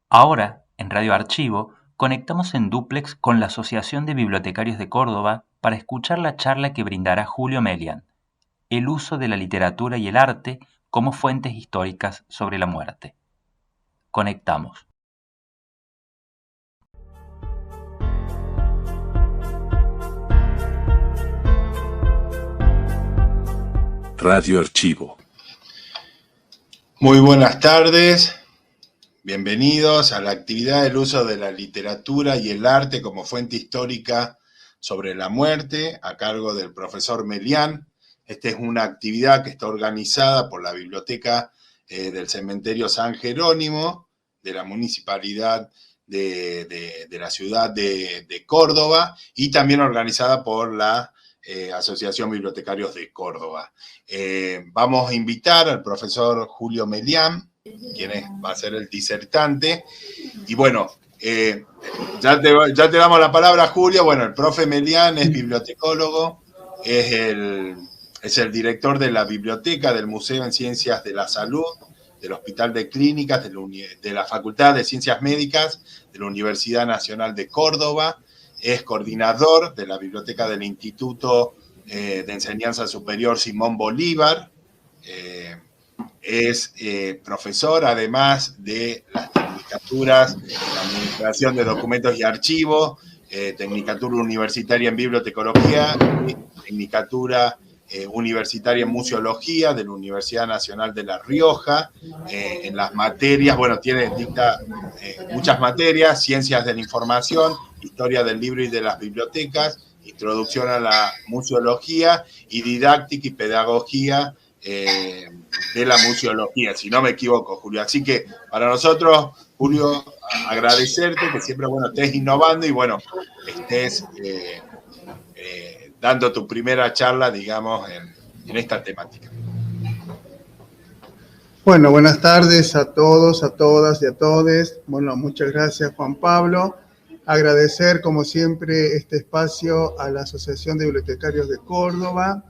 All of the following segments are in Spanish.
Ahora, en Radio Archivo, conectamos en dúplex con la Asociación de Bibliotecarios de Córdoba para escuchar la charla que brindará Julio Melián, el uso de la literatura y el arte como fuentes históricas sobre la muerte. Conectamos. Radio Archivo. Muy buenas tardes, bienvenidos a la actividad del uso de la literatura y el arte como fuente histórica sobre la muerte, a cargo del profesor Melián. Esta es una actividad que está organizada por la Biblioteca del Cementerio San Jerónimo, de la Municipalidad de la ciudad de Córdoba, y también organizada por la Asociación Bibliotecarios de Córdoba. Vamos a invitar al profesor Julio Melián, quien va a ser el disertante. Y bueno, ya te damos la palabra, Julio. Bueno, el profe Melián es bibliotecólogo, es el director de la biblioteca del Museo en Ciencias de la Salud, del Hospital de Clínicas, de la Facultad de Ciencias Médicas, de la Universidad Nacional de Córdoba. Es coordinador de la biblioteca del Instituto de Enseñanza Superior Simón Bolívar. Es profesor, además de las tecnicaturas en Administración de Documentos y Archivos, tecnicatura universitaria en Bibliotecología, tecnicatura universitaria en Museología de la Universidad Nacional de La Rioja. En las materias, bueno, dicta muchas materias: Ciencias de la Información, Historia del Libro y de las Bibliotecas, Introducción a la Museología y Didáctica y Pedagogía de la Museología, si no me equivoco, Julio. Así que para nosotros, Julio, agradecerte que siempre, bueno, estés innovando y, bueno, estés dando tu primera charla, digamos, en esta temática. Bueno, buenas tardes a todos, a todas y a todes. Bueno, muchas gracias, Juan Pablo. Agradecer, como siempre, este espacio a la Asociación de Bibliotecarios de Córdoba.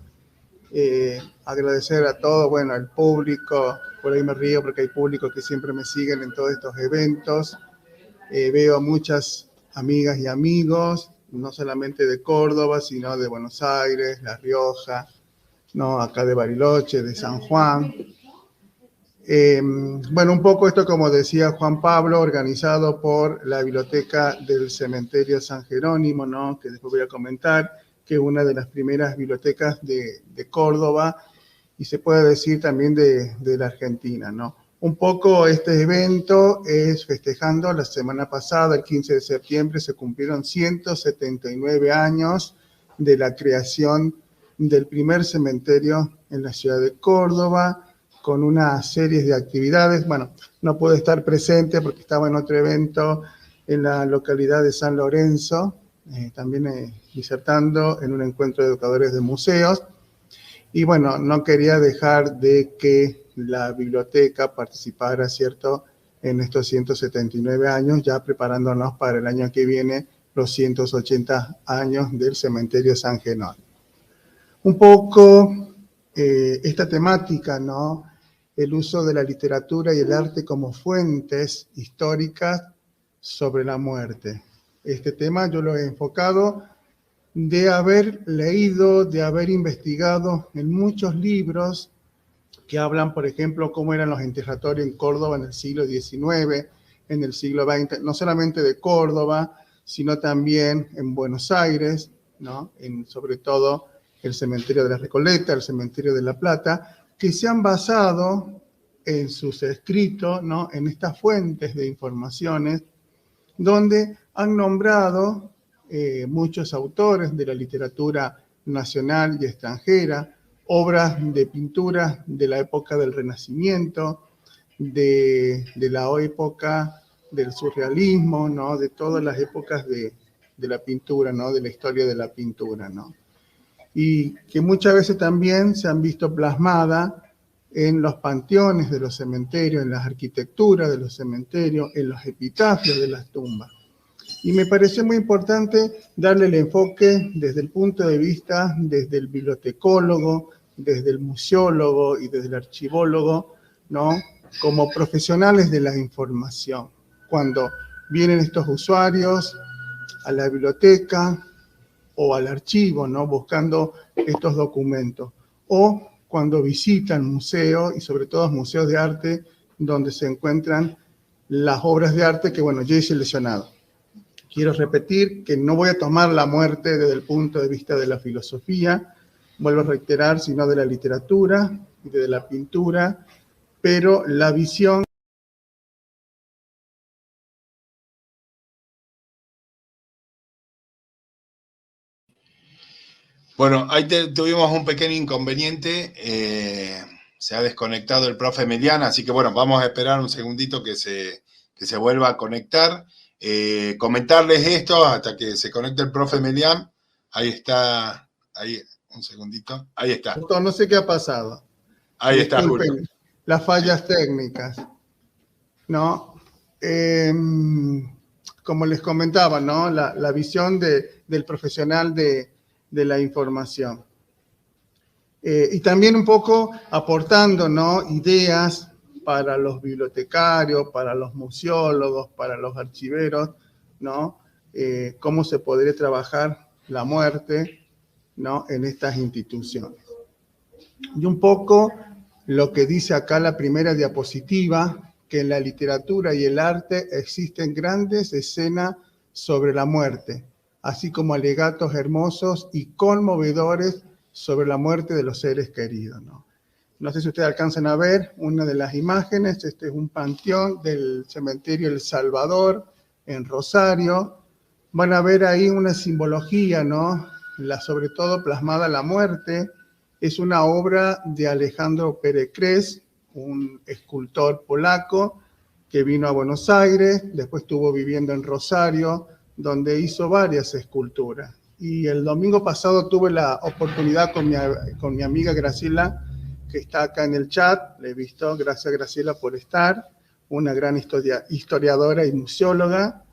Agradecer a todo, bueno, al público. Por ahí me río porque hay público que siempre me siguen en todos estos eventos. Veo muchas amigas y amigos, no solamente de Córdoba, sino de Buenos Aires, La Rioja, ¿no? Acá de Bariloche, de San Juan. Bueno, un poco esto, como decía Juan Pablo, organizado por la Biblioteca del Cementerio San Jerónimo, ¿no? Que después voy a comentar, que es una de las primeras bibliotecas de Córdoba y se puede decir también de la Argentina, ¿no? Un poco este evento es festejando la semana pasada, el 15 de septiembre, se cumplieron 179 años de la creación del primer cementerio en la ciudad de Córdoba, con una serie de actividades. Bueno, no pude estar presente porque estaba en otro evento en la localidad de San Lorenzo, también disertando en un encuentro de educadores de museos. Y bueno, no quería dejar de que la biblioteca participara, ¿cierto?, en estos 179 años, ya preparándonos para el año que viene, los 180 años del Cementerio San Jerónimo. Un poco esta temática, ¿no?, el uso de la literatura y el arte como fuentes históricas sobre la muerte. Este tema yo lo he enfocado de haber leído, de haber investigado en muchos libros que hablan, por ejemplo, cómo eran los enterratorios en Córdoba en el siglo XIX, en el siglo XX, no solamente de Córdoba, sino también en Buenos Aires, ¿no? Sobre todo el cementerio de la Recoleta, el cementerio de La Plata, que se han basado en sus escritos, ¿no?, en estas fuentes de informaciones, donde han nombrado muchos autores de la literatura nacional y extranjera, obras de pintura de la época del Renacimiento, de la época del surrealismo, ¿no?, de todas las épocas de la pintura, ¿no?, de la historia de la pintura, ¿no?, y que muchas veces también se han visto plasmadas en los panteones de los cementerios, en las arquitecturas de los cementerios, en los epitafios de las tumbas. Y me pareció muy importante darle el enfoque desde el punto de vista, desde el bibliotecólogo, desde el museólogo y desde el archivólogo, ¿no?, como profesionales de la información. cuando vienen estos usuarios a la biblioteca o al archivo, ¿no? Buscando estos documentos, o cuando visitan museos, y sobre todo museos de arte, donde se encuentran las obras de arte que, bueno, yo he seleccionado. Quiero repetir que no voy a tomar la muerte desde el punto de vista de la filosofía, vuelvo a reiterar, sino de la literatura y de la pintura, pero la visión. Bueno, ahí tuvimos un pequeño inconveniente, se ha desconectado el profe Melián, así que bueno, vamos a esperar un segundito que se vuelva a conectar. Comentarles esto hasta que se conecte el profe Melián. Ahí está, ahí, un segundito, ahí está. No sé qué ha pasado. Ahí está, Julio. Las fallas técnicas, ¿no? Como les comentaba, ¿no? La visión del profesional de la información. Y también un poco aportando, ¿no? Ideas para los bibliotecarios, para los museólogos, para los archiveros, ¿no? Cómo se podría trabajar la muerte, ¿no? En estas instituciones. Y un poco lo que dice acá la primera diapositiva, que en la literatura y el arte existen grandes escenas sobre la muerte, así como alegatos hermosos y conmovedores sobre la muerte de los seres queridos, ¿no? No sé si ustedes alcanzan a ver una de las imágenes. Este es un panteón del cementerio El Salvador, en Rosario. Van a ver ahí una simbología, ¿no? Sobre todo plasmada la muerte. Es una obra de Alejandro Pérez, un escultor polaco que vino a Buenos Aires, después estuvo viviendo en Rosario, donde hizo varias esculturas. Y el domingo pasado tuve la oportunidad con mi amiga Graciela, que está acá en el chat. Le he visto, gracias Graciela por estar, una gran historiadora y museóloga.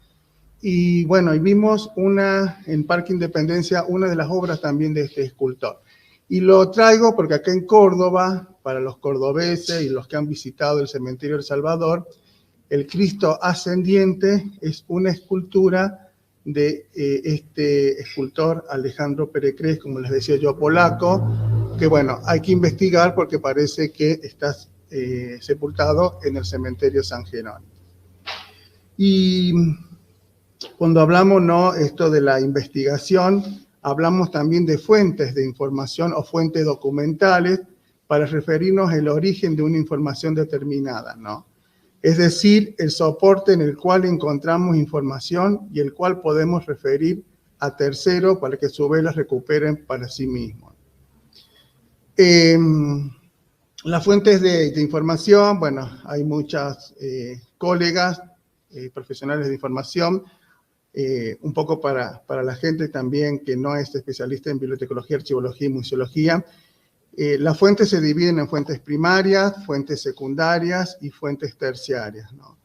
Y bueno, y vimos en Parque Independencia una de las obras también de este escultor. Y lo traigo porque acá en Córdoba, para los cordobeses y los que han visitado el cementerio El Salvador, el Cristo Ascendiente es una escultura de este escultor Alejandro Pérez, como les decía yo, polaco, que bueno, hay que investigar porque parece que está sepultado en el cementerio San Jerónimo. Y cuando hablamos, ¿no?, esto de la investigación, hablamos también de fuentes de información o fuentes documentales para referirnos al origen de una información determinada, ¿no? Es decir, el soporte en el cual encontramos información y el cual podemos referir a terceros para que a su vez la recuperen para sí mismos. Las fuentes de información, bueno, hay muchas colegas, profesionales de información, un poco para la gente también que no es especialista en bibliotecología, archivología y museología. Las fuentes se dividen en fuentes primarias, fuentes secundarias y fuentes terciarias, ¿no?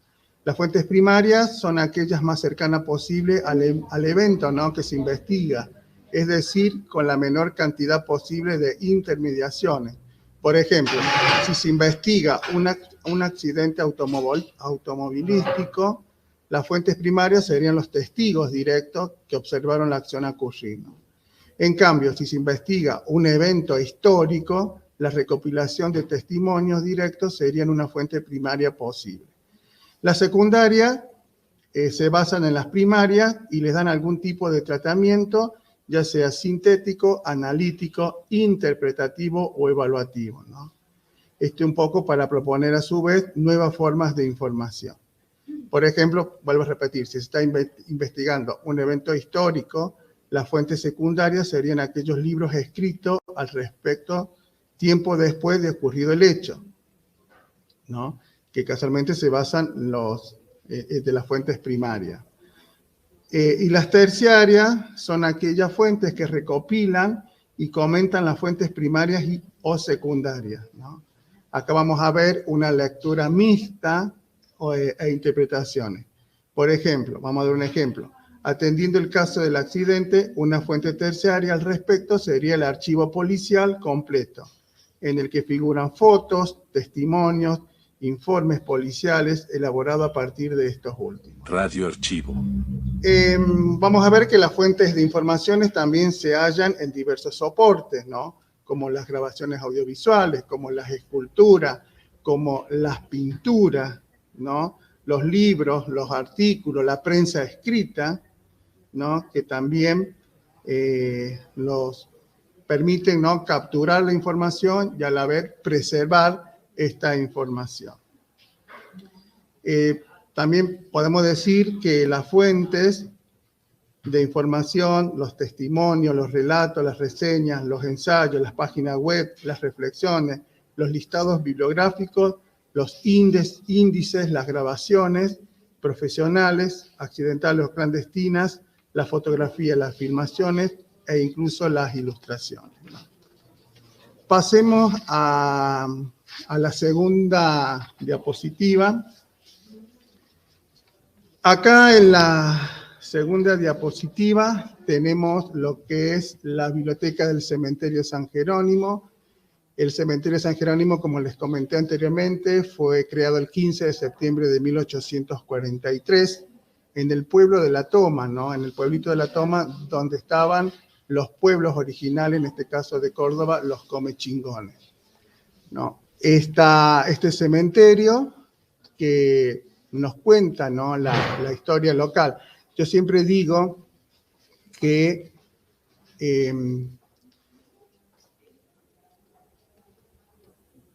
Las fuentes primarias son aquellas más cercanas posible al evento, ¿no?, que se investiga, es decir, con la menor cantidad posible de intermediaciones. Por ejemplo, si se investiga un accidente automovilístico, las fuentes primarias serían los testigos directos que observaron la acción ocurrir, ¿no? En cambio, si se investiga un evento histórico, la recopilación de testimonios directos serían una fuente primaria posible. Las secundarias se basan en las primarias y les dan algún tipo de tratamiento, ya sea sintético, analítico, interpretativo o evaluativo, ¿no? Un poco para proponer a su vez nuevas formas de información. Por ejemplo, vuelvo a repetir, si se está investigando un evento histórico, las fuentes secundarias serían aquellos libros escritos al respecto tiempo después de ocurrido el hecho, ¿no?, que casualmente se basan de las fuentes primarias. Y las terciarias son aquellas fuentes que recopilan y comentan las fuentes primarias o secundarias, ¿no? Acá vamos a ver una lectura mixta e interpretaciones. Por ejemplo, vamos a dar un ejemplo. Atendiendo el caso del accidente, una fuente terciaria al respecto sería el archivo policial completo, en el que figuran fotos, testimonios informes policiales elaborados a partir de estos últimos. Radio Archivo. Vamos a ver que las fuentes de informaciones también se hallan en diversos soportes, ¿no? Como las grabaciones audiovisuales, como las esculturas, como las pinturas, ¿no? Los libros, los artículos, la prensa escrita, ¿no? Que también los permiten, ¿no?, capturar la información y a la vez preservar esta información. También podemos decir que las fuentes de información, los testimonios, los relatos, las reseñas, los ensayos, las páginas web, las reflexiones, los listados bibliográficos, los índices, las grabaciones profesionales, accidentales o clandestinas, la fotografía, las filmaciones e incluso las ilustraciones. Pasemos a la segunda diapositiva. Acá en la segunda diapositiva tenemos lo que es la biblioteca del Cementerio San Jerónimo. El Cementerio San Jerónimo, como les comenté anteriormente, fue creado el 15 de septiembre de 1843 en el pueblo de La Toma, ¿no? En el pueblito de La Toma, donde estaban los pueblos originales, en este caso de Córdoba, los comechingones, ¿no? Este cementerio que nos cuenta, ¿no?, la historia local. Yo siempre digo que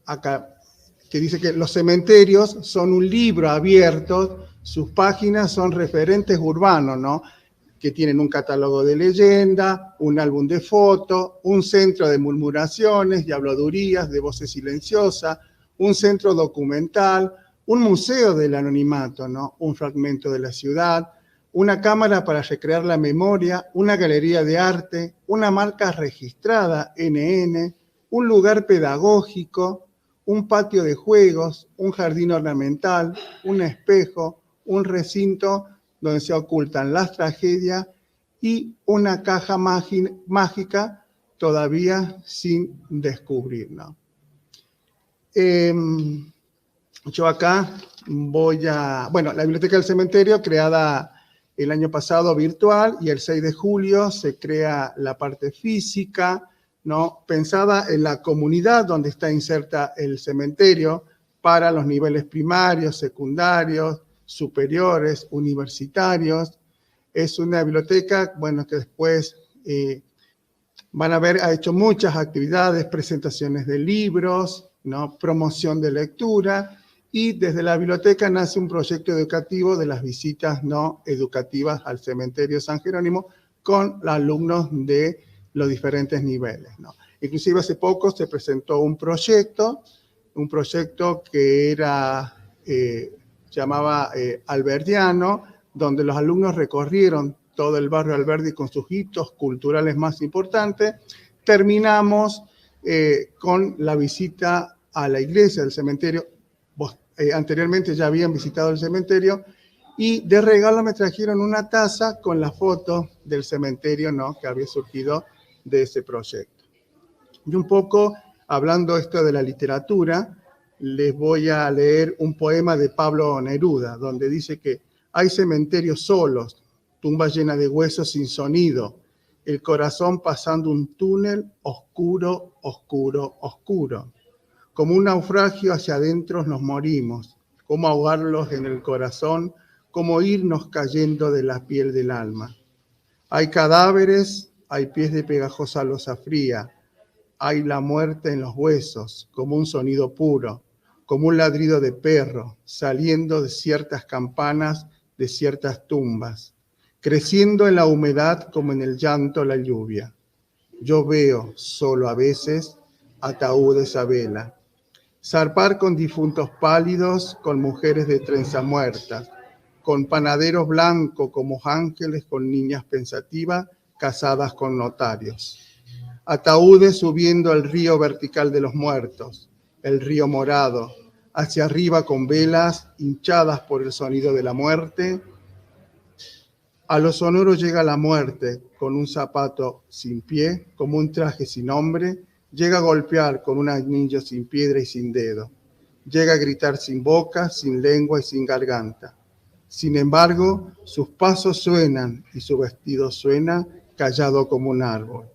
acá, que dice que los cementerios son un libro abierto, sus páginas son referentes urbanos, ¿no?, que tienen un catálogo de leyenda, un álbum de fotos, un centro de murmuraciones y habladurías, de voces silenciosas, un centro documental, un museo del anonimato, ¿no?, un fragmento de la ciudad, una cámara para recrear la memoria, una galería de arte, una marca registrada, NN, un lugar pedagógico, un patio de juegos, un jardín ornamental, un espejo, un recinto donde se ocultan las tragedias y una caja mágica todavía sin descubrir, ¿no? Yo acá bueno, la Biblioteca del Cementerio, creada el año pasado virtual, y el 6 de julio se crea la parte física, ¿no?, pensada en la comunidad donde está inserta el cementerio para los niveles primarios, secundarios, superiores, universitarios. Es una biblioteca, bueno, que después van a ver, ha hecho muchas actividades, presentaciones de libros, ¿no?, promoción de lectura, y desde la biblioteca nace un proyecto educativo de las visitas no educativas al Cementerio San Jerónimo con los alumnos de los diferentes niveles, ¿no? Inclusive hace poco se presentó un proyecto que era, llamaba Alberdiano, donde los alumnos recorrieron todo el barrio Alberdi con sus hitos culturales más importantes. Terminamos con la visita a la iglesia del cementerio. Anteriormente ya habían visitado el cementerio, y de regalo me trajeron una taza con la foto del cementerio, ¿no?, que había surgido de ese proyecto. Y un poco, hablando esto de la literatura, les voy a leer un poema de Pablo Neruda, donde dice que hay cementerios solos, tumbas llenas de huesos sin sonido, el corazón pasando un túnel oscuro, oscuro, oscuro. Como un naufragio hacia adentro nos morimos, cómo ahogarlos en el corazón, cómo irnos cayendo de la piel del alma. Hay cadáveres, hay pies de pegajosa losa fría, hay la muerte en los huesos, como un sonido puro, como un ladrido de perro, saliendo de ciertas campanas, de ciertas tumbas, creciendo en la humedad como en el llanto la lluvia. Yo veo, solo a veces, ataúdes a vela, zarpar con difuntos pálidos, con mujeres de trenza muertas, con panaderos blancos como ángeles, con niñas pensativas, casadas con notarios. Ataúdes subiendo el río vertical de los muertos, el río morado, hacia arriba con velas hinchadas por el sonido de la muerte. A lo sonoro llega la muerte, con un zapato sin pie, como un traje sin hombre, llega a golpear con un anillo sin piedra y sin dedo. Llega a gritar sin boca, sin lengua y sin garganta. Sin embargo, sus pasos suenan y su vestido suena callado como un árbol.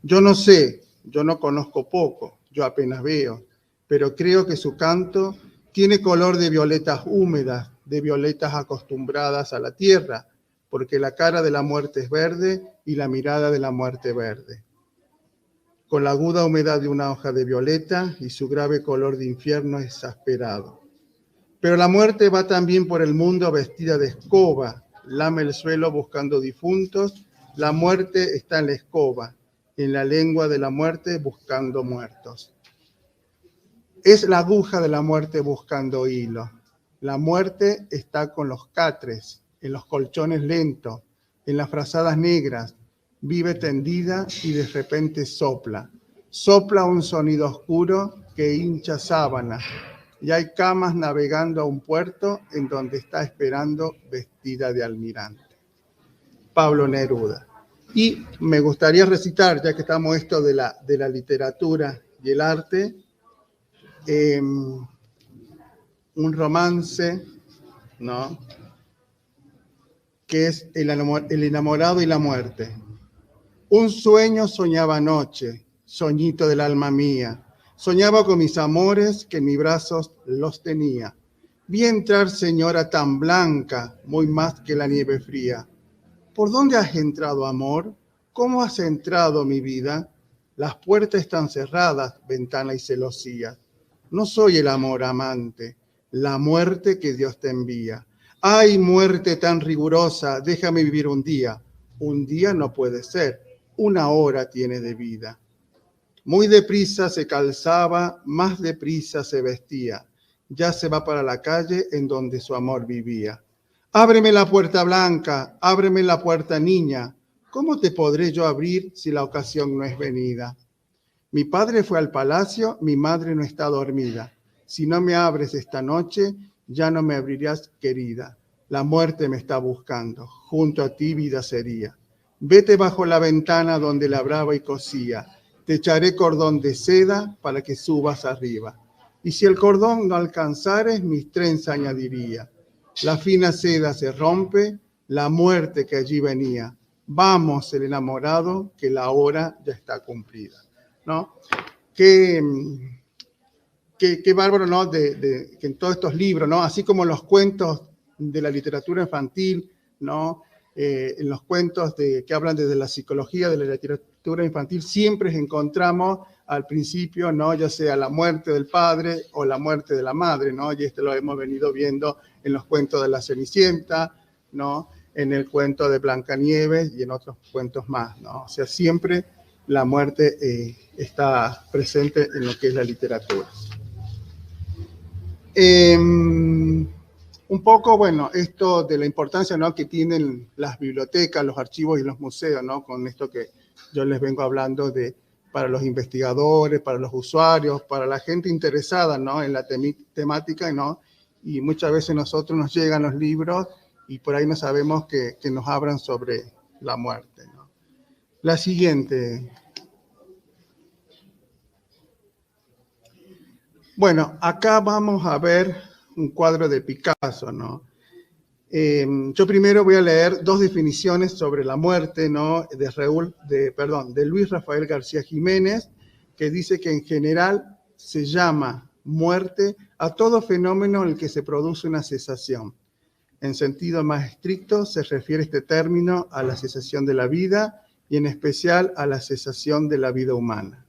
Yo no sé, yo no conozco poco, yo apenas veo, pero creo que su canto tiene color de violetas húmedas, de violetas acostumbradas a la tierra, porque la cara de la muerte es verde y la mirada de la muerte verde. Con la aguda humedad de una hoja de violeta y su grave color de infierno exasperado. Pero la muerte va también por el mundo vestida de escoba, lame el suelo buscando difuntos, la muerte está en la escoba, en la lengua de la muerte buscando muertos. Es la aguja de la muerte buscando hilo. La muerte está con los catres, en los colchones lentos, en las frazadas negras, vive tendida y de repente sopla. Sopla un sonido oscuro que hincha sábanas, y hay camas navegando a un puerto en donde está esperando vestida de almirante. Pablo Neruda. Y me gustaría recitar, ya que estamos esto de la literatura y el arte, un romance, ¿no?, que es El enamorado y la muerte. Un sueño soñaba anoche, soñito del alma mía. Soñaba con mis amores que en mis brazos los tenía. Vi entrar señora tan blanca, muy más que la nieve fría. ¿Por dónde has entrado, amor? ¿Cómo has entrado, mi vida? Las puertas están cerradas, ventana y celosía. No soy el amor amante, la muerte que Dios te envía. ¡Ay, muerte tan rigurosa! Déjame vivir un día. Un día no puede ser, una hora tiene de vida. Muy deprisa se calzaba, más deprisa se vestía. Ya se va para la calle en donde su amor vivía. Ábreme la puerta blanca, ábreme la puerta niña. ¿Cómo te podré yo abrir si la ocasión no es venida? Mi padre fue al palacio, mi madre no está dormida. Si no me abres esta noche, ya no me abrirás, querida. La muerte me está buscando, junto a ti vida sería. Vete bajo la ventana donde labraba y cosía. Te echaré cordón de seda para que subas arriba. Y si el cordón no alcanzares, mis trenzas añadiría. La fina seda se rompe, la muerte que allí venía. Vamos, el enamorado, que la hora ya está cumplida, ¿no? Qué bárbaro, ¿no? Que en todos estos libros, ¿no? Así como los cuentos de la literatura infantil, ¿no? En los cuentos que hablan desde la psicología de la literatura infantil, siempre encontramos al principio, ¿no?, ya sea la muerte del padre o la muerte de la madre, ¿no? Y lo hemos venido viendo en los cuentos de la Cenicienta, ¿no?, en el cuento de Blancanieves y en otros cuentos más, ¿no? O sea, siempre la muerte está presente en lo que es la literatura. Un poco, bueno, esto de la importancia, ¿no?, que tienen las bibliotecas, los archivos y los museos, ¿no?, con esto que yo les vengo hablando para los investigadores, para los usuarios, para la gente interesada, ¿no?, en la temática, ¿no? Y muchas veces nosotros nos llegan los libros y por ahí no sabemos que nos hablan sobre la muerte, ¿no? La siguiente. Bueno, acá vamos a ver un cuadro de Picasso, ¿no? Yo primero voy a leer dos definiciones sobre la muerte, ¿no?, de Luis Rafael García Jiménez, que dice que en general se llama muerte a todo fenómeno en el que se produce una cesación. En sentido más estricto se refiere este término a la cesación de la vida y en especial a la cesación de la vida humana.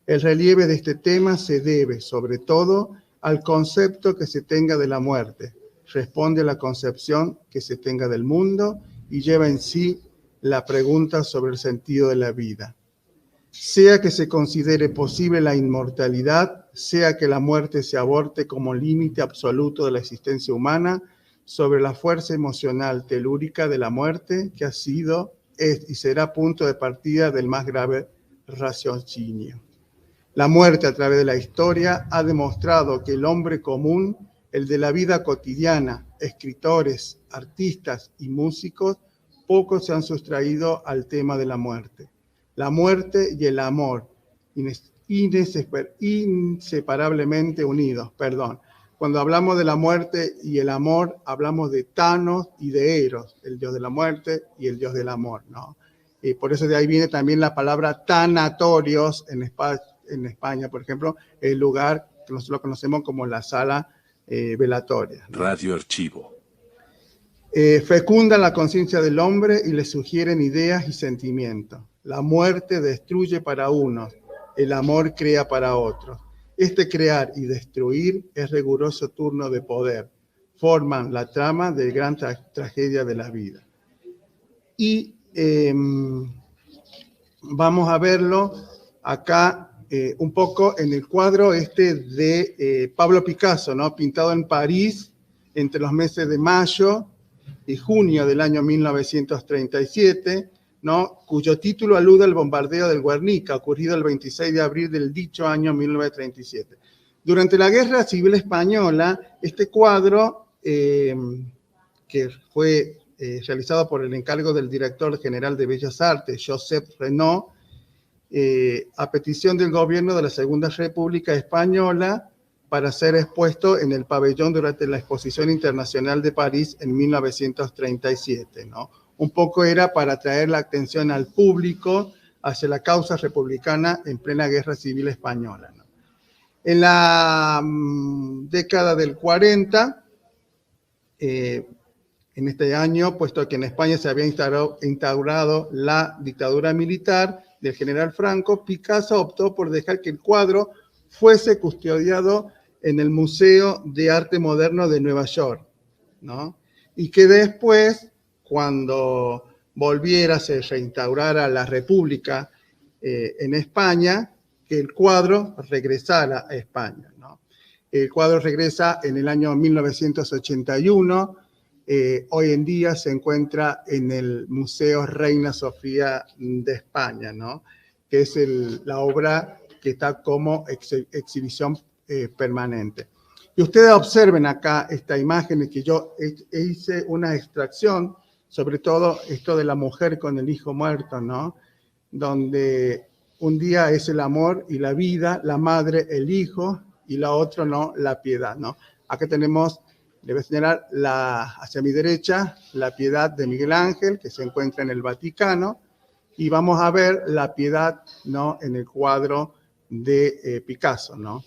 El relieve de este tema se debe, sobre todo, al concepto que se tenga de la muerte, responde a la concepción que se tenga del mundo y lleva en sí la pregunta sobre el sentido de la vida. Sea que se considere posible la inmortalidad, sea que la muerte se aborte como límite absoluto de la existencia humana, sobre la fuerza emocional telúrica de la muerte que ha sido, es y será punto de partida del más grave raciocinio. La muerte a través de la historia ha demostrado que el hombre común, el de la vida cotidiana, escritores, artistas y músicos, pocos se han sustraído al tema de la muerte. La muerte y el amor, inseparablemente unidos, perdón. Cuando hablamos de la muerte y el amor, hablamos de Thanos y de Eros, el dios de la muerte y el dios del amor, ¿no? Y por eso de ahí viene también la palabra tanatorios en España, por ejemplo, el lugar que nosotros conocemos como la sala velatoria, ¿no? Radio Archivo. Fecunda la conciencia del hombre y le sugieren ideas y sentimientos. La muerte destruye para unos, el amor crea para otros. Este crear y destruir es riguroso turno de poder. Forman la trama de gran tragedia de la vida. Y vamos a verlo acá un poco en el cuadro de Pablo Picasso, ¿no? Pintado en París entre los meses de mayo y junio del año 1937, ¿no? Cuyo título alude al bombardeo del Guernica, ocurrido el 26 de abril del dicho año 1937. Durante la Guerra Civil Española, este cuadro, que fue realizado por el encargo del director general de Bellas Artes, Josep Renaud, a petición del gobierno de la Segunda República Española, para ser expuesto en el pabellón durante la Exposición Internacional de París en 1937, ¿no? Un poco era para atraer la atención al público hacia la causa republicana en plena Guerra Civil Española, ¿no? En la década del 40, en este año, puesto que en España se había instaurado la dictadura militar del general Franco, Picasso optó por dejar que el cuadro fuese custodiado en el Museo de Arte Moderno de Nueva York, ¿no? Y que después, cuando se reinstaurara la República en España, que el cuadro regresara a España, ¿no? El cuadro regresa en el año 1981, hoy en día se encuentra en el Museo Reina Sofía de España, ¿no? Que es la obra que está como exhibición permanente. Y ustedes observen acá esta imagen que yo hice una extracción, sobre todo esto de la mujer con el hijo muerto, ¿no? Donde un día es el amor y la vida, la madre, el hijo, y la otra, ¿no? La piedad, ¿no? Acá tenemos, le voy a señalar hacia mi derecha, la piedad de Miguel Ángel, que se encuentra en el Vaticano, y vamos a ver la piedad, ¿no? En el cuadro de Picasso, ¿no?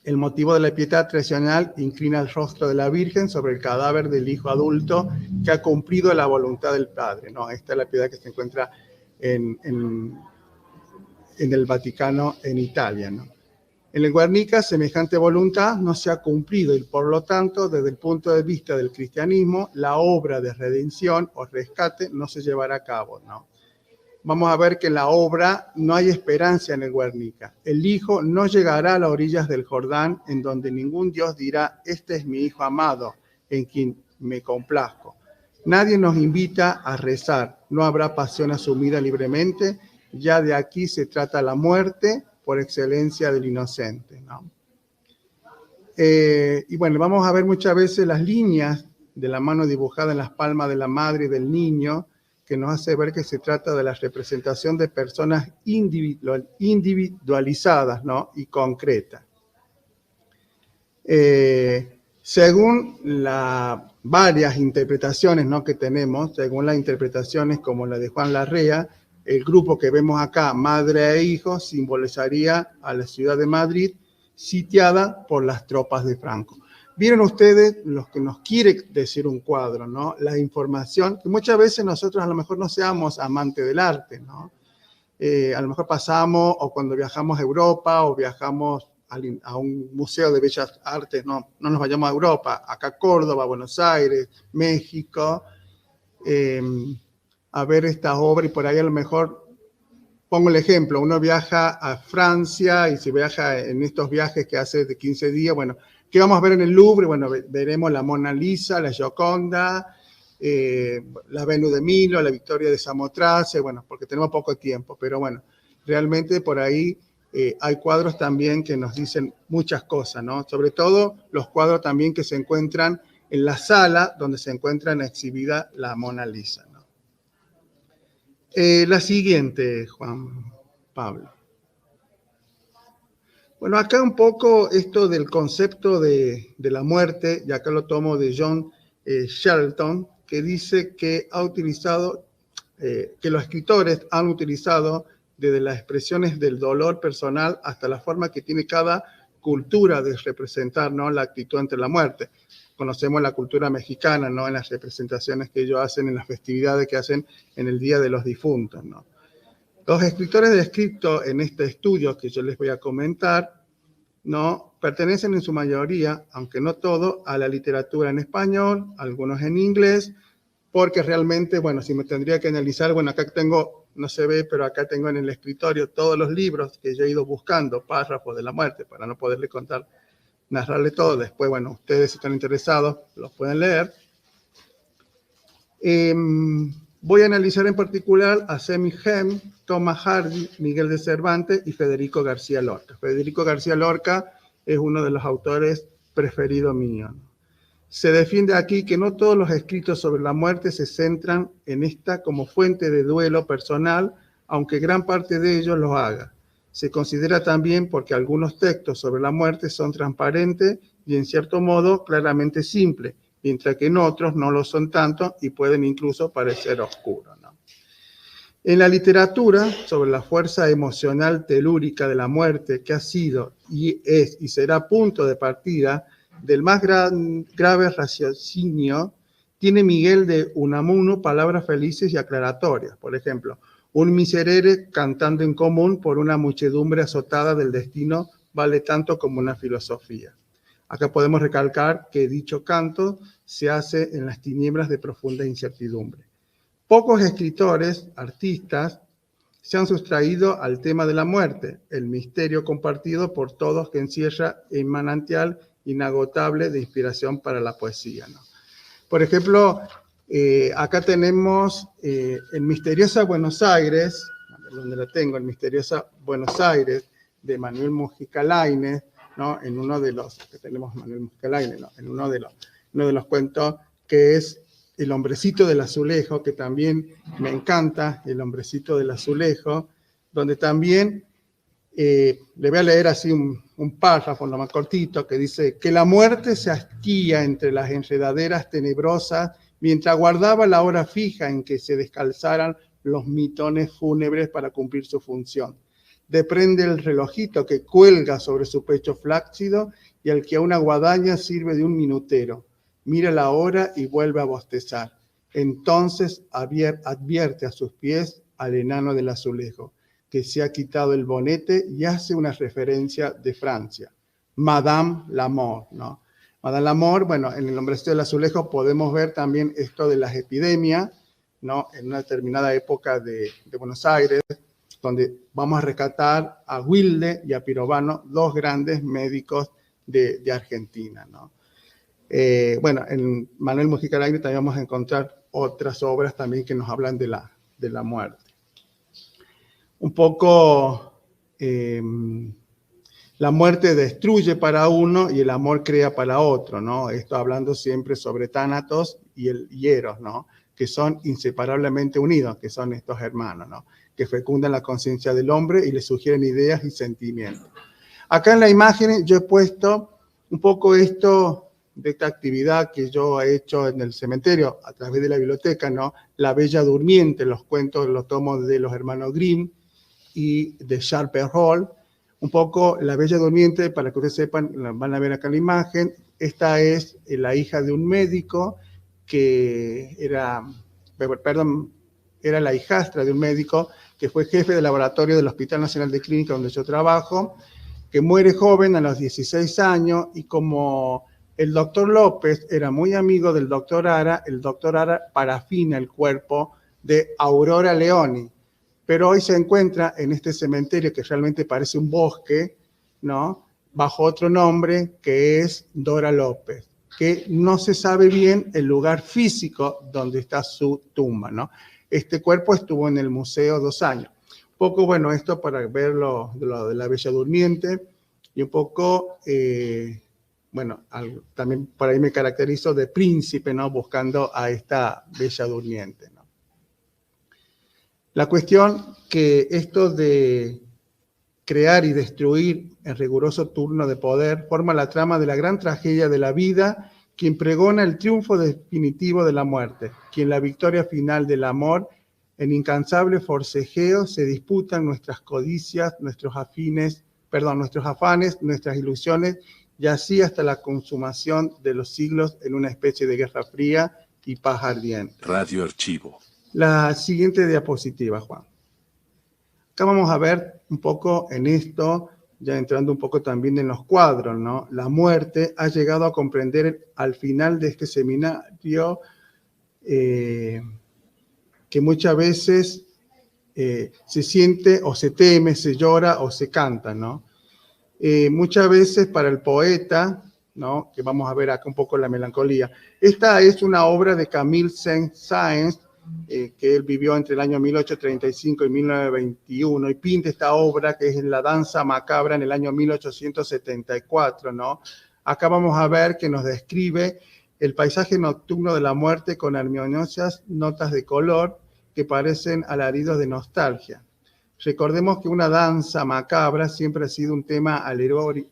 El motivo de la piedad tradicional inclina el rostro de la Virgen sobre el cadáver del hijo adulto que ha cumplido la voluntad del Padre, ¿no? Esta es la piedad que se encuentra en el Vaticano, en Italia, ¿no? En el Guernica, semejante voluntad no se ha cumplido y, por lo tanto, desde el punto de vista del cristianismo, la obra de redención o rescate no se llevará a cabo, ¿no? Vamos a ver que en la obra no hay esperanza en el Guernica. El hijo no llegará a las orillas del Jordán, en donde ningún Dios dirá, este es mi hijo amado, en quien me complazco. Nadie nos invita a rezar, no habrá pasión asumida libremente, ya de aquí se trata la muerte por excelencia del inocente, ¿no? Y bueno, vamos a ver muchas veces las líneas de la mano dibujada en las palmas de la madre y del niño, que nos hace ver que se trata de la representación de personas individualizadas, ¿no? Y concretas. Según varias interpretaciones, ¿no? Que tenemos, según las interpretaciones como la de Juan Larrea, el grupo que vemos acá, madre e hijo, simbolizaría a la ciudad de Madrid, sitiada por las tropas de Franco. Vieron ustedes lo que nos quiere decir un cuadro, ¿no? La información, que muchas veces nosotros a lo mejor no seamos amantes del arte, ¿no? A lo mejor pasamos, o cuando viajamos a Europa, o viajamos a un museo de bellas artes, no nos vayamos a Europa, acá a Córdoba, Buenos Aires, México, a ver estas obras, y por ahí a lo mejor, pongo el ejemplo, uno viaja a Francia, y si viaja en estos viajes que hace de 15 días, bueno, ¿qué vamos a ver en el Louvre? Bueno, veremos la Mona Lisa, la Gioconda, la Venus de Milo, la Victoria de Samotrace, bueno, porque tenemos poco tiempo, pero bueno, realmente por ahí hay cuadros también que nos dicen muchas cosas, ¿no? Sobre todo los cuadros también que se encuentran en la sala donde se encuentra exhibida la Mona Lisa, ¿no? La siguiente, Juan Pablo. Bueno, acá un poco esto del concepto de la muerte, y acá lo tomo de John Shelton, que dice que ha utilizado, que los escritores han utilizado desde las expresiones del dolor personal hasta la forma que tiene cada cultura de representar, ¿no?, la actitud ante la muerte. Conocemos la cultura mexicana, ¿no?, en las representaciones que ellos hacen, en las festividades que hacen en el Día de los Difuntos, ¿no? Los escritores descritos en este estudio que yo les voy a comentar, ¿no?, pertenecen en su mayoría, aunque no todos, a la literatura en español, algunos en inglés, porque realmente, bueno, si me tendría que analizar, bueno, acá tengo, no se ve, pero acá tengo en el escritorio todos los libros que yo he ido buscando, párrafos de la muerte, para no poderle contar, narrarle todo. Después, bueno, ustedes si están interesados, los pueden leer. Voy a analizar en particular a Semi Hem, Thomas Hardy, Miguel de Cervantes y Federico García Lorca. Federico García Lorca es uno de los autores preferidos míos, ¿no? Se defiende aquí que no todos los escritos sobre la muerte se centran en esta como fuente de duelo personal, aunque gran parte de ellos lo haga. Se considera también porque algunos textos sobre la muerte son transparentes y en cierto modo claramente simples, mientras que en otros no lo son tanto y pueden incluso parecer oscuros, ¿no? En la literatura, sobre la fuerza emocional telúrica de la muerte que ha sido y es y será punto de partida del más grave raciocinio, tiene Miguel de Unamuno palabras felices y aclaratorias. Por ejemplo, un miserere cantando en común por una muchedumbre azotada del destino vale tanto como una filosofía. Acá podemos recalcar que dicho canto se hace en las tinieblas de profunda incertidumbre. Pocos escritores, artistas, se han sustraído al tema de la muerte, el misterio compartido por todos que encierra el manantial inagotable de inspiración para la poesía, ¿no? Por ejemplo, acá tenemos en Misteriosa Buenos Aires, donde la tengo, en Misteriosa Buenos Aires, de Manuel Mujica Lainez, ¿no? En uno de los que tenemos Manuel Mujica Lainez, ¿no? En uno de los cuentos que es El hombrecito del azulejo, que también me encanta, El hombrecito del azulejo, donde también le voy a leer así un párrafo, lo más cortito, que dice que la muerte se hastía entre las enredaderas tenebrosas mientras guardaba la hora fija en que se descalzaran los mitones fúnebres para cumplir su función. Deprende el relojito que cuelga sobre su pecho flácido y al que a una guadaña sirve de un minutero. Mira la hora y vuelve a bostezar. Entonces advierte a sus pies al enano del azulejo, que se ha quitado el bonete y hace una referencia de Francia. Madame Lamour, ¿no? Madame Lamour, bueno, en El hombrecito del azulejo podemos ver también esto de las epidemias, ¿no? En una determinada época de Buenos Aires, donde vamos a rescatar a Wilde y a Pirovano, dos grandes médicos de Argentina, ¿no? Bueno, en Manuel Mujica Lainez también vamos a encontrar otras obras también que nos hablan de la muerte. Un poco la muerte destruye para uno y el amor crea para otro, ¿no? Esto hablando siempre sobre Tánatos y Eros, ¿no? Que son inseparablemente unidos, que son estos hermanos, ¿no? Que fecundan la conciencia del hombre y le sugieren ideas y sentimientos. Acá en la imagen yo he puesto un poco esto de esta actividad que yo he hecho en el cementerio a través de la biblioteca, ¿no? La Bella Durmiente, los cuentos, los tomos de los hermanos Grimm y de Charles Perrault. Un poco La Bella Durmiente, para que ustedes sepan, van a ver acá la imagen, esta es la hija de un médico que era la hijastra de un médico que fue jefe de laboratorio del Hospital Nacional de Clínica donde yo trabajo, que muere joven a los 16 años y como el doctor López era muy amigo del doctor Ara, el doctor Ara parafina el cuerpo de Aurora Leoni, pero hoy se encuentra en este cementerio que realmente parece un bosque, ¿no? Bajo otro nombre que es Dora López, que no se sabe bien el lugar físico donde está su tumba, ¿no? Este cuerpo estuvo en el museo 2 años. Un poco, bueno, esto para ver lo de la Bella Durmiente y un poco, bueno, también por ahí me caracterizo de príncipe, ¿no? Buscando a esta Bella Durmiente, ¿no? La cuestión que esto de crear y destruir en riguroso turno de poder, forma la trama de la gran tragedia de la vida, quien pregona el triunfo definitivo de la muerte, quien la victoria final del amor, en incansable forcejeo se disputan nuestras codicias, nuestros afanes, nuestras ilusiones, y así hasta la consumación de los siglos en una especie de guerra fría y paz ardiente. Radio Archivo. La siguiente diapositiva, Juan. Acá vamos a ver un poco en esto, ya entrando un poco también en los cuadros, ¿no? La muerte ha llegado a comprender al final de este seminario que muchas veces se siente o se teme, se llora o se canta, ¿no? Muchas veces para el poeta, ¿no? Que vamos a ver acá un poco la melancolía. Esta es una obra de Camille Saint-Saëns, que él vivió entre el año 1835 y 1921, y pinta esta obra que es La danza macabra en el año 1874, ¿no? Acá vamos a ver que nos describe el paisaje nocturno de la muerte con armoniosas notas de color que parecen alaridos de nostalgia. Recordemos que una danza macabra siempre ha sido un tema alegórico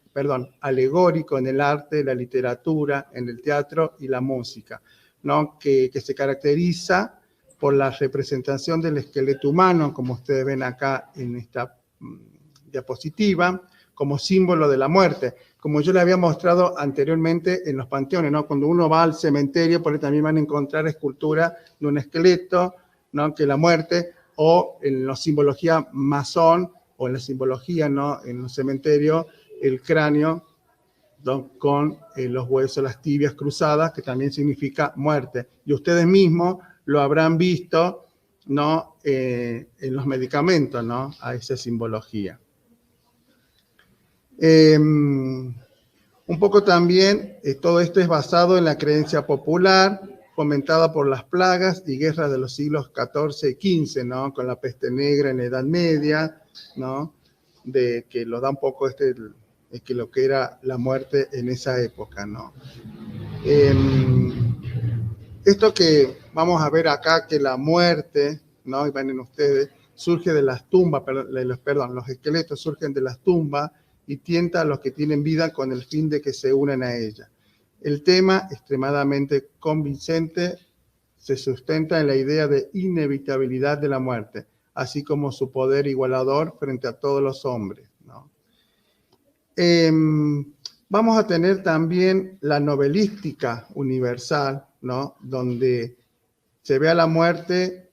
en el arte, la literatura, en el teatro y la música, ¿no? Que se caracteriza por la representación del esqueleto humano, como ustedes ven acá en esta diapositiva, como símbolo de la muerte. Como yo le había mostrado anteriormente en los panteones, ¿no? Cuando uno va al cementerio, por ahí también van a encontrar esculturas de un esqueleto, ¿no? Que la muerte, o en la simbología masón, o en la simbología, ¿no? En los cementerios, el cráneo, ¿no? Con los huesos, las tibias cruzadas, que también significa muerte. Y ustedes mismos lo habrán visto, ¿no? En los medicamentos, ¿no? A esa simbología. Un poco también, todo esto es basado en la creencia popular, fomentada por las plagas y guerras de los siglos XIV y XV, ¿no? Con la peste negra en la Edad Media, ¿no? De que lo da un poco que lo que era la muerte en esa época, ¿no? Esto que vamos a ver acá, que la muerte, ¿no? Y ven ustedes, surge de las tumbas, los esqueletos surgen de las tumbas y tienta a los que tienen vida con el fin de que se unan a ella. El tema, extremadamente convincente, se sustenta en la idea de inevitabilidad de la muerte, así como su poder igualador frente a todos los hombres, ¿no? Vamos a tener también la novelística universal, ¿no? Donde se ve a la muerte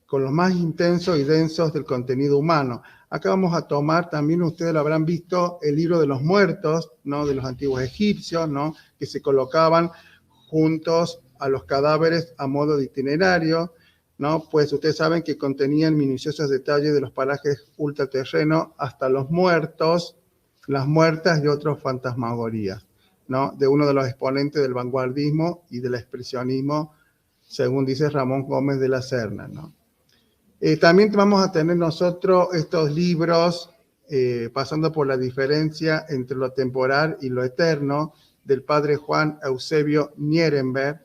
con los más intensos y densos del contenido humano. Acá vamos a tomar, también ustedes lo habrán visto, el libro de los muertos, ¿no? De los antiguos egipcios, ¿no? Que se colocaban juntos a los cadáveres a modo de itinerario, ¿no? Pues ustedes saben que contenían minuciosos detalles de los parajes ultraterrenos hasta los muertos, las muertas y otras fantasmagorías, ¿no? De uno de los exponentes del vanguardismo y del expresionismo, según dice Ramón Gómez de la Serna, ¿no? También vamos a tener nosotros estos libros, pasando por la diferencia entre lo temporal y lo eterno, del padre Juan Eusebio Nierenberg,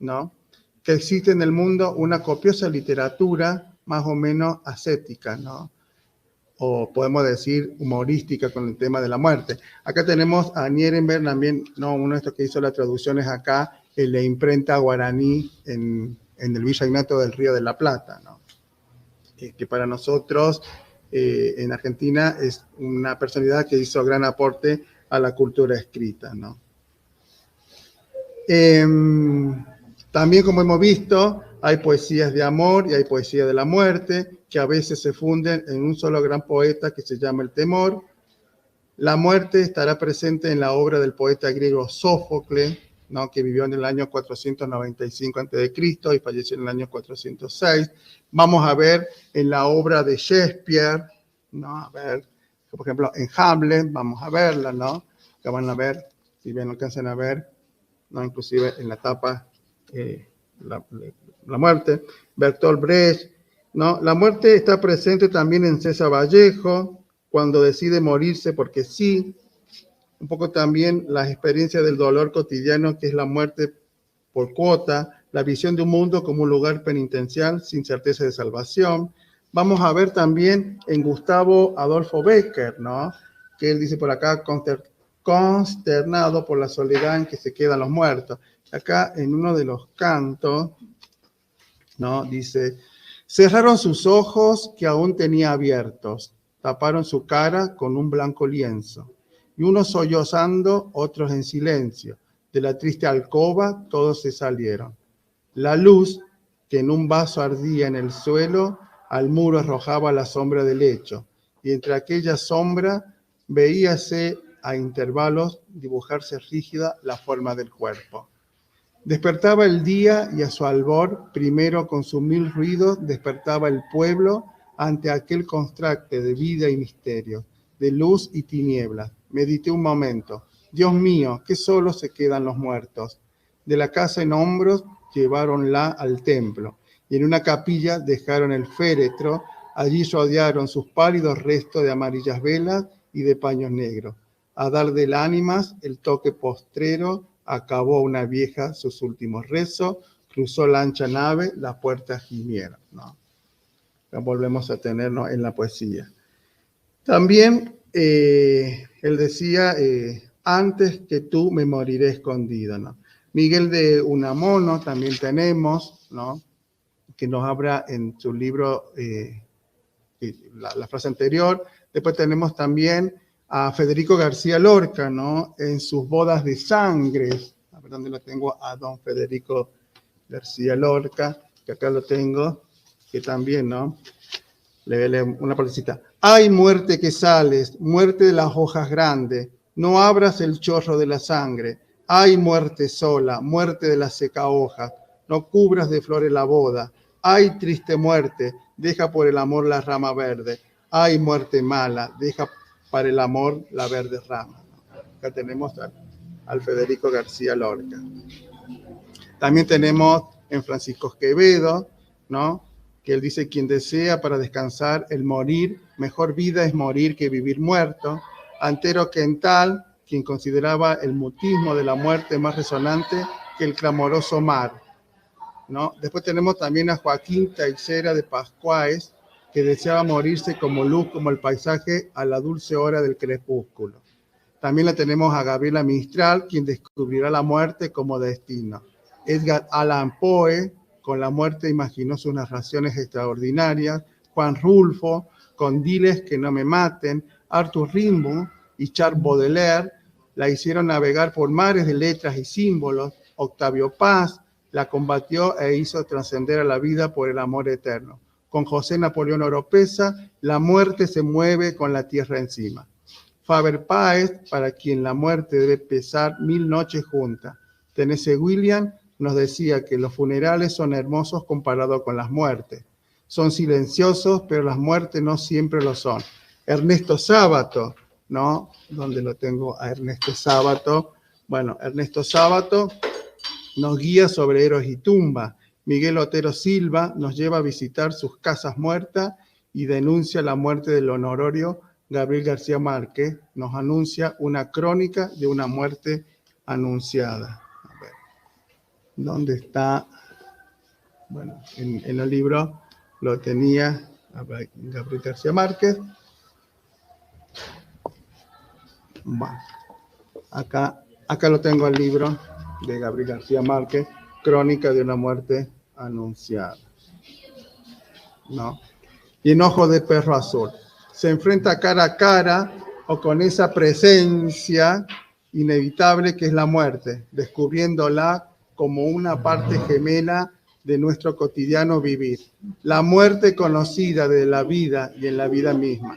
¿no? Que existe en el mundo una copiosa literatura más o menos ascética, ¿no? O podemos decir humorística con el tema de la muerte. Acá tenemos a Nierenberg también, ¿no? Uno de estos que hizo las traducciones acá en la imprenta guaraní en el Virreinato del Río de la Plata, ¿no? Que para nosotros en Argentina es una personalidad que hizo gran aporte a la cultura escrita, ¿no? También, como hemos visto, hay poesías de amor y hay poesía de la muerte, que a veces se funden en un solo gran poeta que se llama el temor. La muerte estará presente en la obra del poeta griego Sófocles, ¿no? Que vivió en el año 495 a.C. y falleció en el año 406. Vamos a ver en la obra de Shakespeare, ¿no? A ver, por ejemplo, en Hamlet, vamos a verla, ¿no? Que van a ver, si bien alcanzan a ver, ¿no? Inclusive en la tapa, la muerte. Bertolt Brecht, ¿no? La muerte está presente también en César Vallejo, cuando decide morirse porque sí. Un poco también las experiencias del dolor cotidiano, que es la muerte por cuota, la visión de un mundo como un lugar penitencial sin certeza de salvación. Vamos a ver también en Gustavo Adolfo Bécquer, ¿no? Que él dice por acá, consternado por la soledad en que se quedan los muertos. Acá en uno de los cantos, ¿no? Dice, cerraron sus ojos que aún tenía abiertos, taparon su cara con un blanco lienzo, y unos sollozando, otros en silencio. De la triste alcoba todos se salieron. La luz, que en un vaso ardía en el suelo, al muro arrojaba la sombra del lecho, y entre aquella sombra veíase a intervalos dibujarse rígida la forma del cuerpo. Despertaba el día y a su albor, primero con sus mil ruidos, despertaba el pueblo ante aquel contraste de vida y misterio, de luz y tinieblas. Medité un momento. Dios mío, qué solos se quedan los muertos. De la casa en hombros lleváronla al templo, y en una capilla dejaron el féretro. Allí rodearon sus pálidos restos de amarillas velas y de paños negros. A dar del ánimas el toque postrero, acabó una vieja sus últimos rezos, cruzó la ancha nave, las puertas gimieron, ¿no? Ya volvemos a tenernos en la poesía. También él decía, antes que tú me moriré escondido, ¿no? Miguel de Unamuno también tenemos, ¿no? Que nos habla en su libro, la frase anterior. Después tenemos también a Federico García Lorca, ¿no? En sus bodas de sangre. A ver dónde lo tengo, a don Federico García Lorca, que acá lo tengo, que también, ¿no? Le una partecita. Ay, muerte que sales, muerte de las hojas grandes, no abras el chorro de la sangre. Ay, muerte sola, muerte de la seca hoja, no cubras de flores la boda. Ay, triste muerte, deja por el amor la rama verde. Ay, muerte mala, deja para el amor la verde rama. Acá tenemos al Federico García Lorca. También tenemos en Francisco Quevedo, ¿no? Que él dice, quien desea para descansar el morir, mejor vida es morir que vivir muerto. Antero Quental, quien consideraba el mutismo de la muerte más resonante que el clamoroso mar, ¿no? Después tenemos también a Joaquín Teixeira de Pascuáez, que deseaba morirse como luz, como el paisaje a la dulce hora del crepúsculo. También la tenemos a Gabriela Mistral, quien descubrirá la muerte como destino. Edgar Allan Poe, con la muerte imaginó sus narraciones extraordinarias. Juan Rulfo, con Diles que no me maten. Arthur Rimbaud y Charles Baudelaire la hicieron navegar por mares de letras y símbolos. Octavio Paz la combatió e hizo trascender a la vida por el amor eterno. Con José Napoleón Oropesa, la muerte se mueve con la tierra encima. Faber Páez, para quien la muerte debe pesar 1000 noches juntas. Tennessee Williams nos decía que los funerales son hermosos comparados con las muertes. Son silenciosos, pero las muertes no siempre lo son. Ernesto Sábato, ¿no? ¿Dónde lo tengo a Ernesto Sábato? Bueno, Ernesto Sábato nos guía sobre héroes y tumbas. Miguel Otero Silva nos lleva a visitar sus casas muertas y denuncia la muerte del honorario Gabriel García Márquez. Nos anuncia una crónica de una muerte anunciada. A ver, ¿dónde está? Bueno, en el libro lo tenía Gabriel García Márquez. Bueno, acá lo tengo el libro de Gabriel García Márquez, Crónica de una muerte anunciada, ¿no? Y en Ojos de Perro Azul. Se enfrenta cara a cara o con esa presencia inevitable que es la muerte, descubriéndola como una parte gemela de nuestro cotidiano vivir. La muerte conocida de la vida y en la vida misma.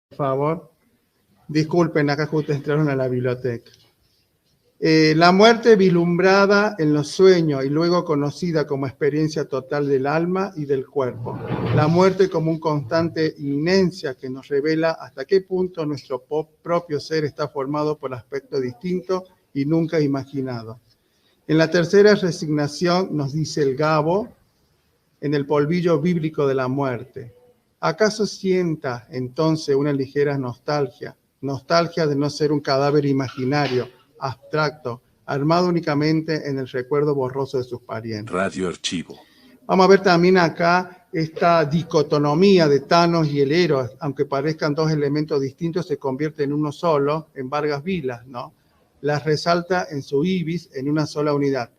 Por favor. Disculpen, acá justo entraron a la biblioteca. La muerte vislumbrada en los sueños y luego conocida como experiencia total del alma y del cuerpo. La muerte como un constante inminencia que nos revela hasta qué punto nuestro propio ser está formado por aspectos distintos y nunca imaginados. En la tercera resignación nos dice el Gabo, en el polvillo bíblico de la muerte. ¿Acaso sienta entonces una ligera nostalgia? Nostalgia de no ser un cadáver imaginario, abstracto, armado únicamente en el recuerdo borroso de sus parientes. Radio Archivo. Vamos a ver también acá esta dicotomía de Thanos y el héroe, aunque parezcan dos elementos distintos, se convierte en uno solo, en Vargas Vilas, ¿no? Las resalta en su ibis en una sola unidad.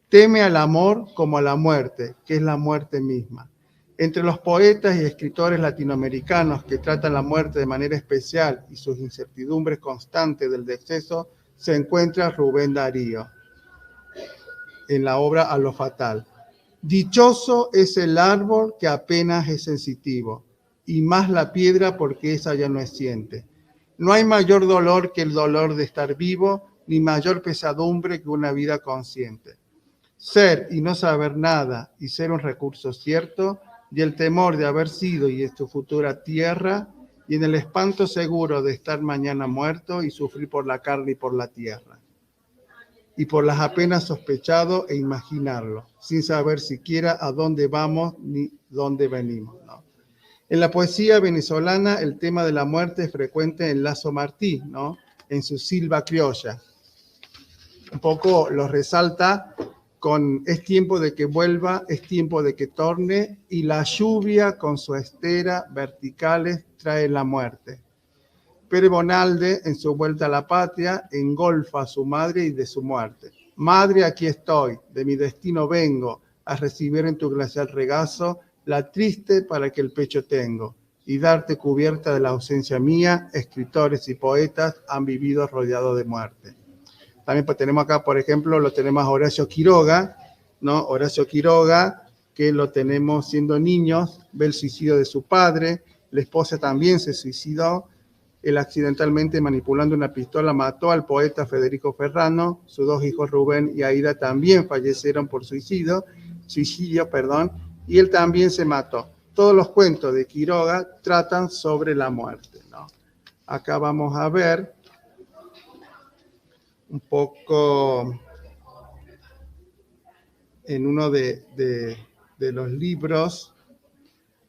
Teme al amor como a la muerte, que es la muerte misma. Entre los poetas y escritores latinoamericanos que tratan la muerte de manera especial y sus incertidumbres constantes del deceso, se encuentra Rubén Darío en la obra A lo fatal. Dichoso es el árbol que apenas es sensitivo, y más la piedra porque esa ya no es siente. No hay mayor dolor que el dolor de estar vivo, ni mayor pesadumbre que una vida consciente. Ser y no saber nada, y ser un recurso cierto, y el temor de haber sido y de su futura tierra, y en el espanto seguro de estar mañana muerto y sufrir por la carne y por la tierra. Y por las apenas sospechado e imaginarlo, sin saber siquiera a dónde vamos ni dónde venimos, ¿no? En la poesía venezolana el tema de la muerte es frecuente en Lazo Martí, ¿no? En su Silva Criolla. Un poco lo resalta con es tiempo de que vuelva, es tiempo de que torne, y la lluvia con su estera verticales trae la muerte. Pere Bonalde, en su vuelta a la patria, engolfa a su madre y de su muerte. Madre, aquí estoy, de mi destino vengo, a recibir en tu glacial regazo la triste para que el pecho tengo, y darte cubierta de la ausencia mía, escritores y poetas han vivido rodeados de muerte. También pues, tenemos acá, por ejemplo, lo tenemos a Horacio Quiroga, ¿no? Horacio Quiroga, que lo tenemos siendo niños, ve el suicidio de su padre, la esposa también se suicidó, él accidentalmente manipulando una pistola mató al poeta Federico Ferrano, sus dos hijos Rubén y Aida también fallecieron por suicidio, y él también se mató. Todos los cuentos de Quiroga tratan sobre la muerte, ¿no? Acá vamos a ver un poco en uno de los libros.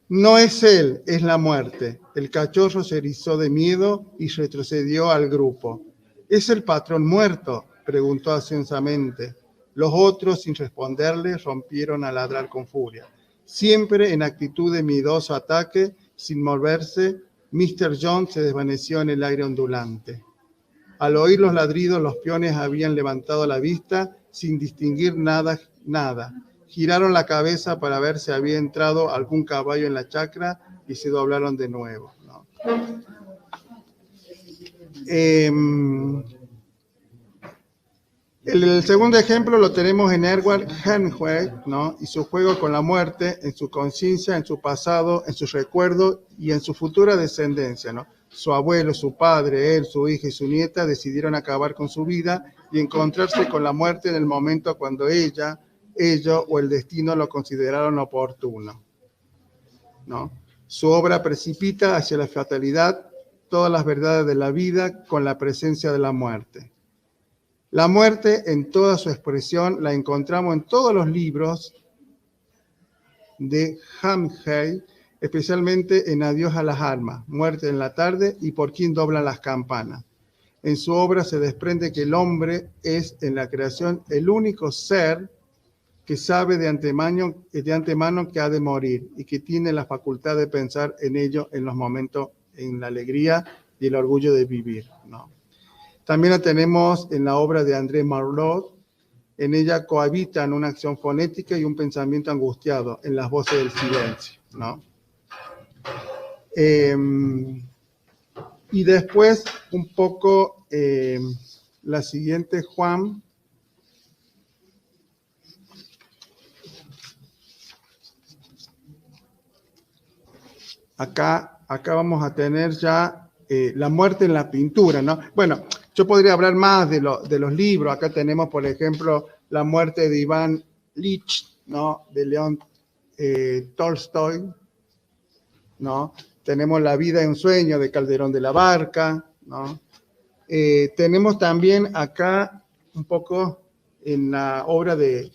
No es él, es la muerte. El cachorro se erizó de miedo y retrocedió al grupo. ¿Es el patrón muerto?, preguntó ansiosamente. Los otros, sin responderle, rompieron a ladrar con furia. Siempre en actitud de miedoso ataque, sin moverse, Mr. John se desvaneció en el aire ondulante. Al oír los ladridos, los peones habían levantado la vista sin distinguir nada. Giraron la cabeza para ver si había entrado algún caballo en la chacra y se doblaron de nuevo, ¿no? El segundo ejemplo lo tenemos en Edward Hemingway, ¿no? Y su juego con la muerte en su conciencia, en su pasado, en sus recuerdos y en su futura descendencia, ¿no? Su abuelo, su padre, él, su hija y su nieta decidieron acabar con su vida y encontrarse con la muerte en el momento cuando ellos o el destino lo consideraron oportuno, ¿no? Su obra precipita hacia la fatalidad todas las verdades de la vida con la presencia de la muerte. La muerte en toda su expresión la encontramos en todos los libros de Hemingway, especialmente en Adiós a las armas, Muerte en la tarde y Por quién doblan las campanas. En su obra se desprende que el hombre es en la creación el único ser que sabe de antemano que ha de morir y que tiene la facultad de pensar en ello en los momentos, en la alegría y el orgullo de vivir, ¿no? También la tenemos en la obra de André Malraux. En ella cohabitan una acción fonética y un pensamiento angustiado en las voces del silencio, ¿no? Y después un poco la siguiente, Juan. Acá vamos a tener ya la muerte en la pintura, ¿no? Bueno, yo podría hablar más de los libros. Acá tenemos, por ejemplo, La muerte de Iván Lich, ¿no? De León Tolstoy, ¿no? Tenemos La vida en un sueño de Calderón de la Barca, ¿no? Tenemos también acá un poco en la obra del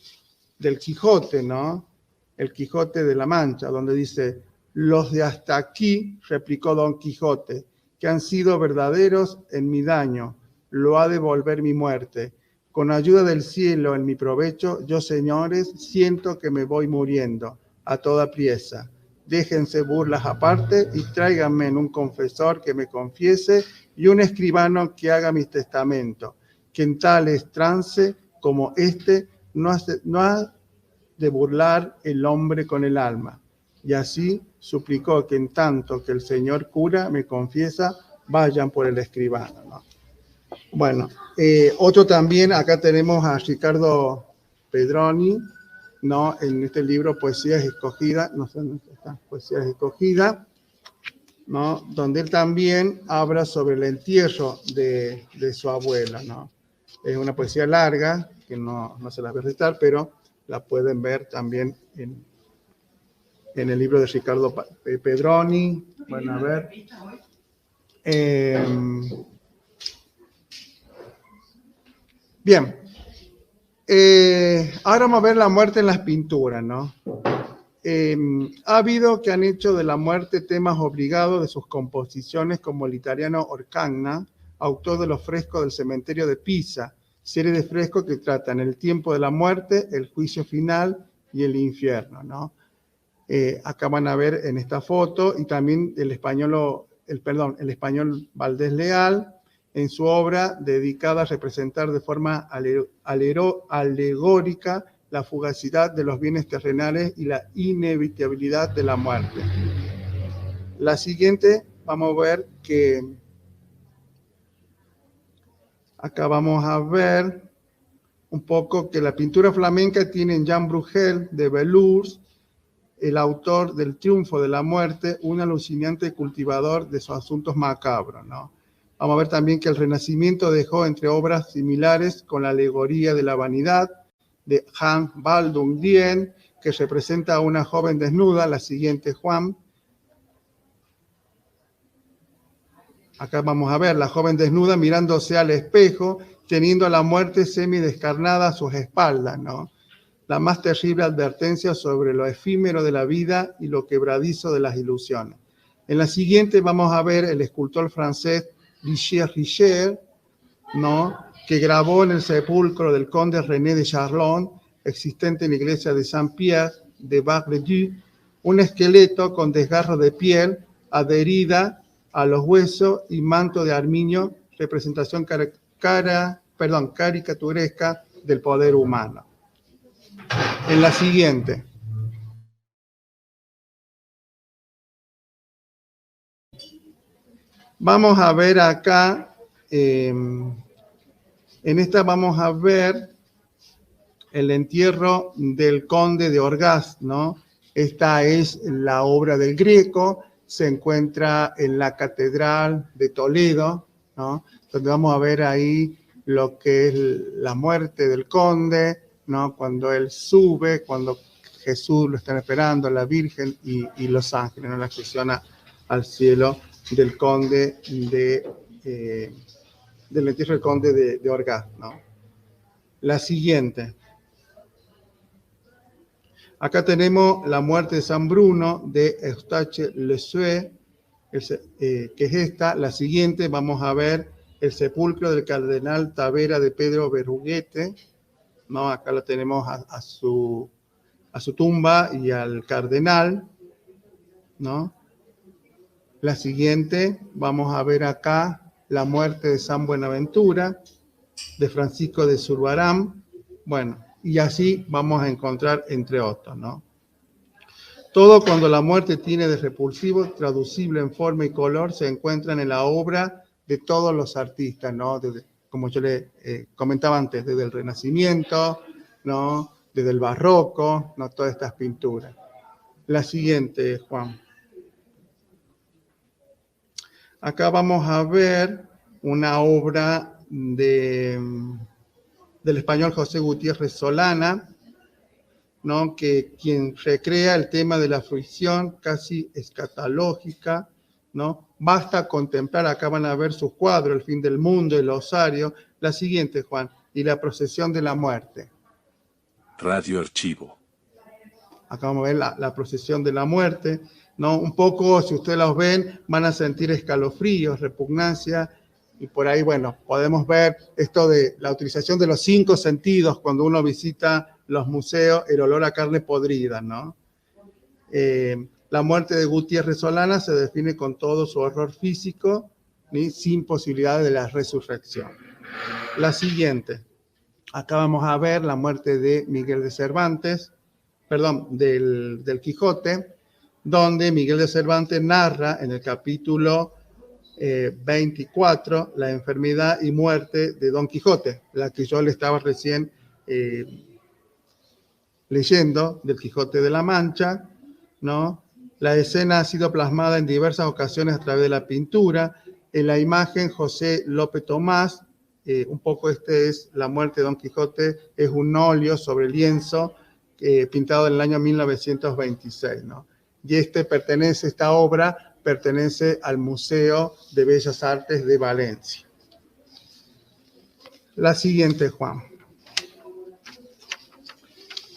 Quijote, ¿no? El Quijote de la Mancha, donde dice: los de hasta aquí, replicó Don Quijote, que han sido verdaderos en mi daño, lo ha de volver mi muerte. Con ayuda del cielo en mi provecho, yo, señores, siento que me voy muriendo a toda priesa. Déjense burlas aparte y tráiganme en un confesor que me confiese y un escribano que haga mi testamento, que en tales trance como este no ha de burlar el hombre con el alma. Y así suplicó que en tanto que el señor cura me confiesa, vayan por el escribano, ¿no? Bueno, otro también, acá tenemos a Ricardo Pedroni, ¿no? En este libro Poesías Escogidas, no sé dónde está, Poesías Escogidas, ¿no? Donde él también habla sobre el entierro de su abuela, ¿no? Es una poesía larga, que no se las voy a recitar, pero la pueden ver también en el libro de Ricardo Pedroni. Bueno, a ver. Bien. Ahora vamos a ver la muerte en las pinturas, ¿no? Ha habido que han hecho de la muerte temas obligados de sus composiciones, como el italiano Orcagna, autor de los frescos del cementerio de Pisa, serie de frescos que tratan el tiempo de la muerte, el juicio final y el infierno, ¿no? Acá van a ver en esta foto, y también el español Valdés Leal, en su obra dedicada a representar de forma alegórica la fugacidad de los bienes terrenales y la inevitabilidad de la muerte. La siguiente, vamos a ver que acá vamos a ver un poco que la pintura flamenca tiene en Jean Bruegel de Bellours, el autor del Triunfo de la Muerte, un alucinante cultivador de sus asuntos macabros, ¿no? Vamos a ver también que el Renacimiento dejó entre obras similares con la alegoría de la vanidad de Hans Baldung Dien, que representa a una joven desnuda, la siguiente, Juan. Acá vamos a ver la joven desnuda mirándose al espejo, teniendo a la muerte semidescarnada a sus espaldas, ¿no? La más terrible advertencia sobre lo efímero de la vida y lo quebradizo de las ilusiones. En la siguiente vamos a ver el escultor francés Richer, ¿no? Que grabó en el sepulcro del conde René de Charlon, existente en la iglesia de Saint-Pierre de Bar-le-Duc, un esqueleto con desgarro de piel adherida a los huesos y manto de armiño, representación caricaturesca del poder humano. En la siguiente. Vamos a ver acá, en esta vamos a ver el entierro del conde de Orgaz, ¿no? Esta es la obra del Greco, se encuentra en la Catedral de Toledo, ¿no? Donde vamos a ver ahí lo que es la muerte del conde, ¿no? Cuando él sube, cuando Jesús lo están esperando, la Virgen y los ángeles, ¿no? La ascensión al cielo del conde del entierro del conde de Orgaz, ¿no? La siguiente. Acá tenemos la muerte de San Bruno de Eustache Le Sueur, que es esta. La siguiente vamos a ver el sepulcro del cardenal Tavera de Pedro Berruguete, ¿no? Acá lo tenemos a su tumba y al cardenal, ¿no? La siguiente vamos a ver acá la muerte de San Buenaventura, de Francisco de Zurbarán, bueno, y así vamos a encontrar entre otros, ¿no? Todo cuando la muerte tiene de repulsivo, traducible en forma y color, se encuentran en la obra de todos los artistas, ¿no? Desde, como yo le comentaba antes, desde el Renacimiento, ¿no? Desde el Barroco, ¿no? Todas estas pinturas. La siguiente, Juan. Acá vamos a ver una obra del español José Gutiérrez Solana, ¿no? Que quien recrea el tema de la fruición casi escatológica, ¿no? Basta contemplar, acá van a ver sus cuadros, El fin del mundo, El osario. La siguiente, Juan, y La procesión de la muerte. Radio Archivo. Acá vamos a ver la procesión de la muerte, ¿no? Un poco, si ustedes los ven, van a sentir escalofríos, repugnancia, Y por ahí, bueno, podemos ver esto de la utilización de los 5 sentidos cuando uno visita los museos, el olor a carne podrida, ¿no? La muerte de Gutiérrez Solana se define con todo su horror físico, ¿sí? Sin posibilidad de la resurrección. La siguiente. Acá vamos a ver la muerte de Miguel de Cervantes, perdón, del Quijote, donde Miguel de Cervantes narra en el capítulo 24 la enfermedad y muerte de Don Quijote, la que yo le estaba recién leyendo, del Quijote de la Mancha, ¿no? La escena ha sido plasmada en diversas ocasiones a través de la pintura. En la imagen, José López Tomás, un poco es la muerte de Don Quijote, es un óleo sobre lienzo pintado en el año 1926, ¿no? Y esta obra pertenece al Museo de Bellas Artes de Valencia. La siguiente, Juan.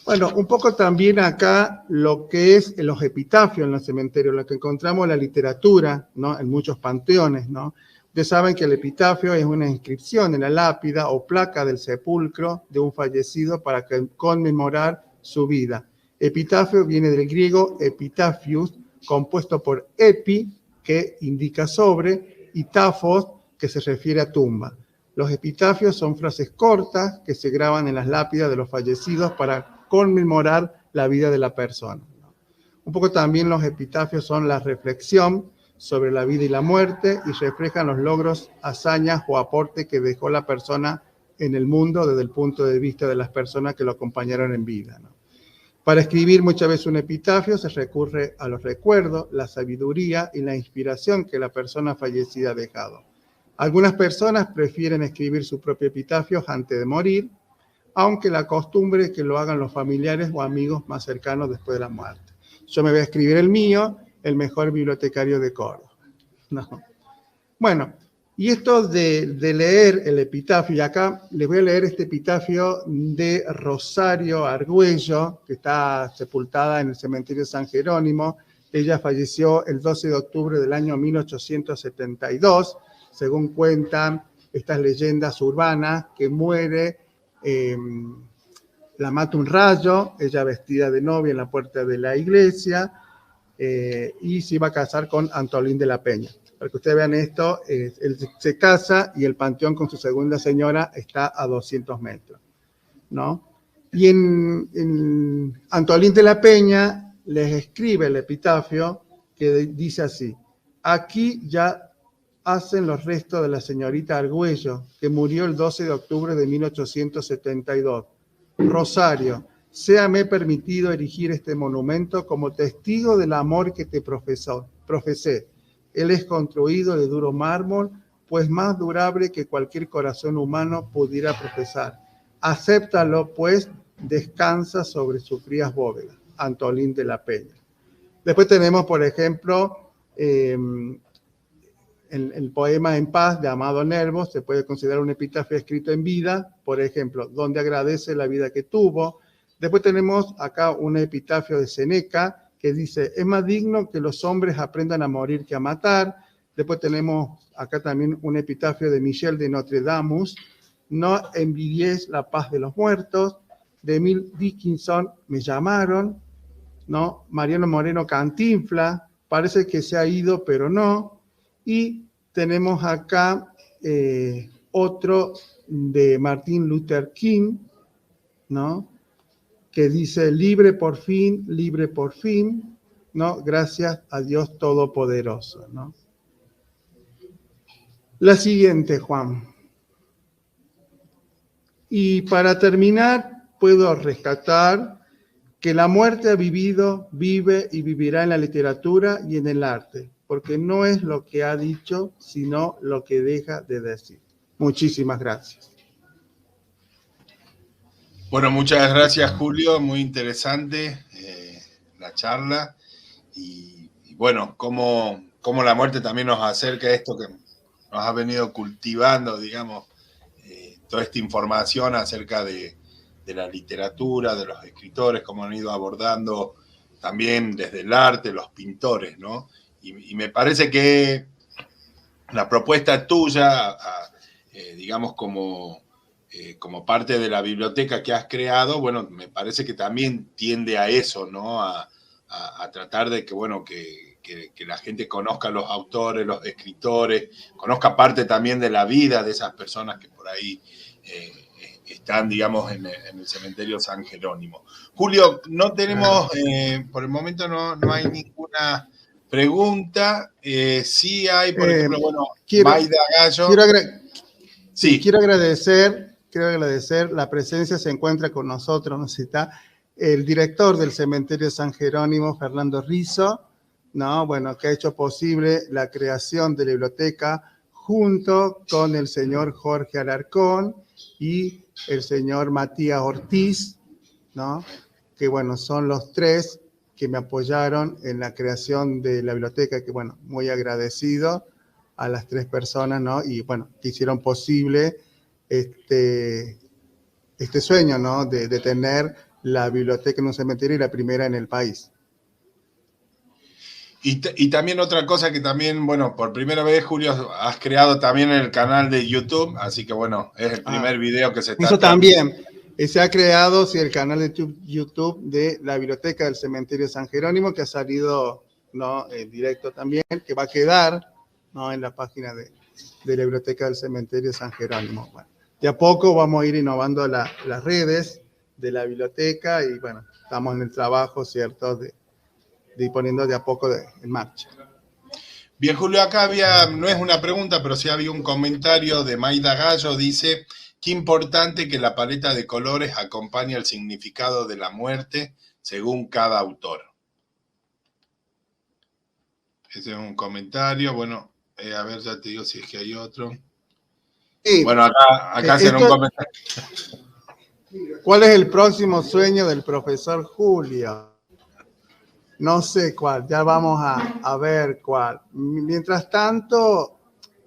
Bueno, un poco también acá lo que es los epitafios en los cementerios, lo que encontramos en la literatura, ¿no? En muchos panteones, ¿no? Ustedes saben que el epitafio es una inscripción en la lápida o placa del sepulcro de un fallecido para conmemorar su vida. Epitafio viene del griego epitafius, compuesto por epi, que indica sobre, y tafos, que se refiere a tumba. Los epitafios son frases cortas que se graban en las lápidas de los fallecidos para conmemorar la vida de la persona. Un poco también los epitafios son la reflexión sobre la vida y la muerte y reflejan los logros, hazañas o aportes que dejó la persona en el mundo desde el punto de vista de las personas que lo acompañaron en vida, ¿no? Para escribir muchas veces un epitafio se recurre a los recuerdos, la sabiduría y la inspiración que la persona fallecida ha dejado. Algunas personas prefieren escribir su propio epitafio antes de morir, aunque la costumbre es que lo hagan los familiares o amigos más cercanos después de la muerte. Yo me voy a escribir el mío, el mejor bibliotecario de Córdoba. No. Bueno, y esto de leer el epitafio, y acá les voy a leer este epitafio de Rosario Argüello, que está sepultada en el cementerio de San Jerónimo. Ella falleció el 12 de octubre del año 1872, según cuentan estas leyendas urbanas, que muere, la mata un rayo, ella vestida de novia en la puerta de la iglesia, y se iba a casar con Antolín de la Peña. Para que ustedes vean esto, él se casa y el panteón con su segunda señora está a 200 metros, ¿no? Y en Antolín de la Peña les escribe el epitafio que dice así: aquí ya hacen los restos de la señorita Argüello, que murió el 12 de octubre de 1872. Rosario, séame permitido erigir este monumento como testigo del amor que te profesé. Él es construido de duro mármol, pues más durable que cualquier corazón humano pudiera profesar. Acéptalo, pues, descansa sobre sus frías bóvedas. Antolín de la Peña. Después tenemos, por ejemplo, el poema En paz de Amado Nervo, se puede considerar un epitafio escrito en vida, por ejemplo, donde agradece la vida que tuvo. Después tenemos acá un epitafio de Seneca que dice: es más digno que los hombres aprendan a morir que a matar. Después tenemos acá también un epitafio de Michel de Notre Dame: no envidies la paz de los muertos. De Emile Dickinson, Me llamaron, ¿no? Mariano Moreno Cantinflas, parece que se ha ido, pero no. Y tenemos acá otro de Martin Luther King, ¿no? Que dice: libre por fin, ¿no? Gracias a Dios Todopoderoso, ¿no? La siguiente, Juan. Y para terminar, puedo rescatar que la muerte ha vivido, vive y vivirá en la literatura y en el arte, porque no es lo que ha dicho, sino lo que deja de decir. Muchísimas gracias. Bueno, muchas gracias, Julio. Muy interesante la charla. Y bueno, cómo la muerte también nos acerca a esto que nos ha venido cultivando, digamos, toda esta información acerca de la literatura, de los escritores, cómo han ido abordando también desde el arte, los pintores, ¿no? Y me parece que la propuesta tuya, digamos, como parte de la biblioteca que has creado, bueno, me parece que también tiende a eso, ¿no? A tratar de que, bueno, que la gente conozca a los autores, los escritores, conozca parte también de la vida de esas personas que por ahí están, digamos, en el cementerio San Jerónimo. Julio, no tenemos, por el momento no hay ninguna pregunta. Sí hay, por ejemplo, bueno, Maida Gallo. Quiero agradecer la presencia, se encuentra con nosotros, ¿no? Está el director del cementerio San Jerónimo, Fernando Rizzo, ¿no? Bueno, que ha hecho posible la creación de la biblioteca junto con el señor Jorge Alarcón y el señor Matías Ortiz, ¿no? Que bueno, son los tres que me apoyaron en la creación de la biblioteca, que bueno, muy agradecido a las tres personas, ¿no? Y bueno, que hicieron posible este sueño, ¿no? De tener la biblioteca en un cementerio y la primera en el país. Y también otra cosa que también, bueno, por primera vez, Julio, has creado también el canal de YouTube, así que bueno, es el primer video que se está... Eso también, se ha creado, sí, el canal de YouTube de la Biblioteca del Cementerio San Jerónimo, que ha salido, ¿no? En directo también, que va a quedar, ¿no? En la página de la Biblioteca del Cementerio San Jerónimo. Bueno, de a poco vamos a ir innovando las redes de la biblioteca y bueno, estamos en el trabajo, ¿cierto?, de ir poniendo de a poco en marcha. Bien, Julio, acá no es una pregunta, pero sí había un comentario de Maida Gallo, dice, qué importante que la paleta de colores acompañe el significado de la muerte según cada autor. Ese es un comentario, bueno, a ver, ya te digo si es que hay otro. Sí. Bueno, acá hacen un comentario. ¿Cuál es el próximo sueño del profesor Julio? No sé cuál, ya vamos a ver cuál. Mientras tanto,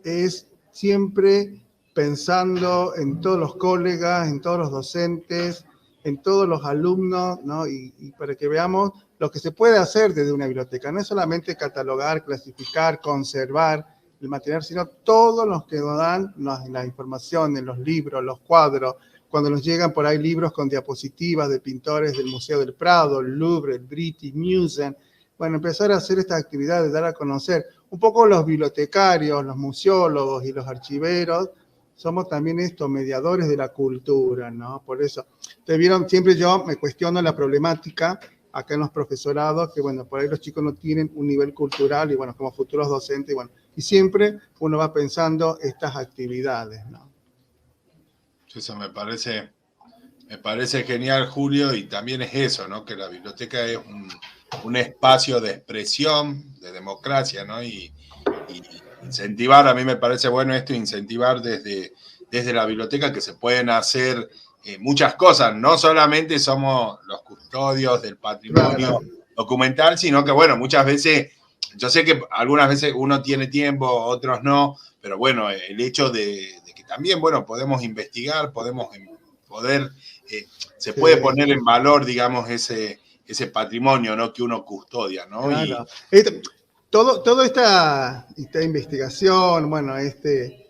es siempre pensando en todos los colegas, en todos los docentes, en todos los alumnos, ¿no? Y para que veamos lo que se puede hacer desde una biblioteca. No es solamente catalogar, clasificar, conservar el material, sino todos los que nos dan la información en los libros, los cuadros, cuando nos llegan por ahí libros con diapositivas de pintores del Museo del Prado, el Louvre, el British Museum. Bueno, empezar a hacer esta actividad de dar a conocer un poco los bibliotecarios, los museólogos y los archiveros, somos también mediadores de la cultura, ¿no? Por eso, ustedes vieron, siempre yo me cuestiono la problemática acá en los profesorados, que bueno, por ahí los chicos no tienen un nivel cultural y bueno, como futuros docentes, y siempre uno va pensando estas actividades, ¿no? Eso me parece genial, Julio, y también es eso, ¿no? Que la biblioteca es un espacio de expresión, de democracia, ¿no? Y incentivar, a mí me parece bueno esto, incentivar desde la biblioteca que se pueden hacer muchas cosas, no solamente somos los custodios del patrimonio documental, sino que, bueno, muchas veces, yo sé que algunas veces uno tiene tiempo, otros no, pero bueno, el hecho de que también, bueno, podemos investigar, se puede poner en valor, digamos, ese patrimonio, ¿no? Que uno custodia, ¿no? Claro. Toda esta investigación, bueno, este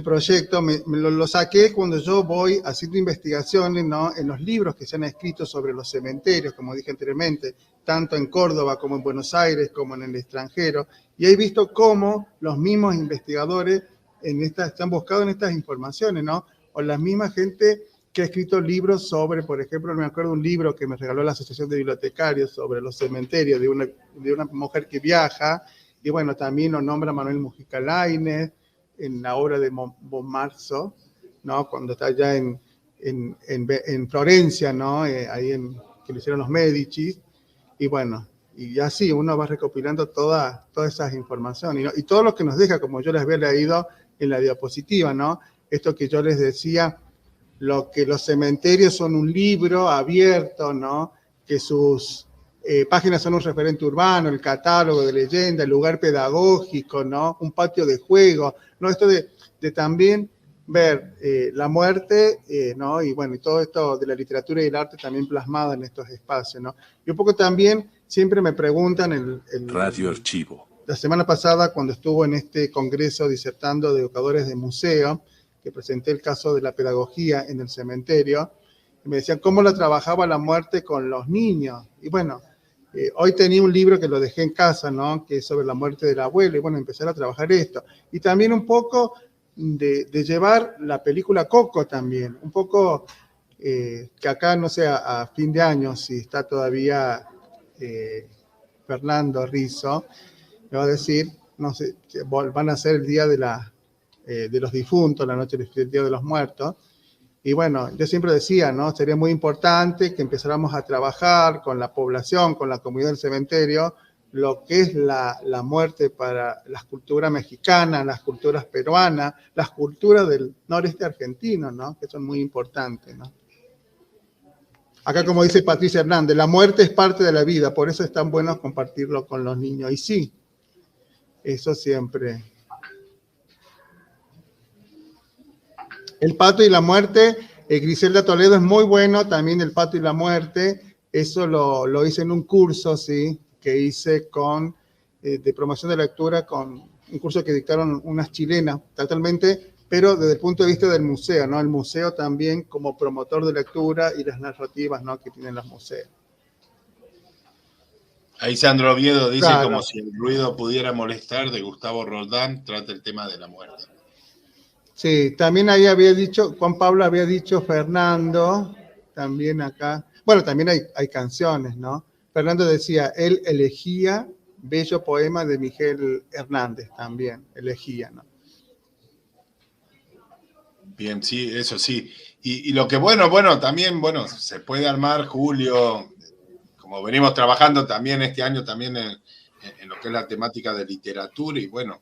proyecto me lo saqué cuando yo voy haciendo investigaciones, ¿no? En los libros que se han escrito sobre los cementerios, como dije anteriormente, tanto en Córdoba como en Buenos Aires, como en el extranjero, y he visto cómo los mismos investigadores se han buscado en estas informaciones, ¿no? O la misma gente que ha escrito libros sobre, por ejemplo, me acuerdo un libro que me regaló la Asociación de Bibliotecarios sobre los cementerios de una mujer que viaja, y bueno, también lo nombra Manuel Mujica Lainez en la obra de Bonmarzo, ¿no? Cuando está allá en Florencia, ¿no? Ahí que lo hicieron los Medici, y bueno, y así uno va recopilando todas esas informaciones, ¿no? Y todo lo que nos deja, como yo les había leído en la diapositiva, ¿no? Esto que yo les decía, lo que los cementerios son un libro abierto, ¿no? Que sus páginas son un referente urbano, el catálogo de leyenda, el lugar pedagógico, ¿no? Un patio de juego, ¿no? Esto de también ver la muerte, ¿no? Y bueno, y todo esto de la literatura y el arte también plasmado en estos espacios, ¿no? Y un poco también siempre me preguntan Radio Archivo. la semana pasada, cuando estuvo en este congreso disertando de educadores de museo, que presenté el caso de la pedagogía en el cementerio, me decían cómo la trabajaba la muerte con los niños. Y bueno, hoy tenía un libro que lo dejé en casa, ¿no? Que es sobre la muerte del abuelo, y bueno, empezar a trabajar esto. Y también un poco de llevar la película Coco también, un poco que acá, no sé, a fin de año, si está todavía Fernando Rizzo, me va a decir, no sé, que van a ser el día de los difuntos, la noche del Día de los Muertos. Y bueno, yo siempre decía, ¿no? Sería muy importante que empezáramos a trabajar con la población, con la comunidad del cementerio, lo que es la muerte para las culturas mexicanas, las culturas peruanas, las culturas del noreste argentino, ¿no? Que son muy importantes, ¿no? Acá, como dice Patricia Hernández, la muerte es parte de la vida, por eso es tan bueno compartirlo con los niños. Y sí, eso siempre. El pato y la muerte, Griselda Toledo, es muy bueno también el pato y la muerte. Eso lo hice en un curso, sí, que hice de promoción de lectura, con un curso que dictaron unas chilenas, totalmente, pero desde el punto de vista del museo, ¿no? El museo también como promotor de lectura y las narrativas, ¿no? Que tienen los museos. Ahí Sandro Oviedo dice, Claro. como si el ruido pudiera molestar, de Gustavo Roldán, trata el tema de la muerte. Sí, también ahí había dicho, Juan Pablo había dicho Fernando, también acá, bueno, también hay canciones, ¿no? Fernando decía, él elegía bello poema de Miguel Hernández, también elegía, ¿no? Bien, sí, eso sí. Y lo que bueno, también, se puede armar, Julio, como venimos trabajando también este año, también en lo que es la temática de literatura, y bueno,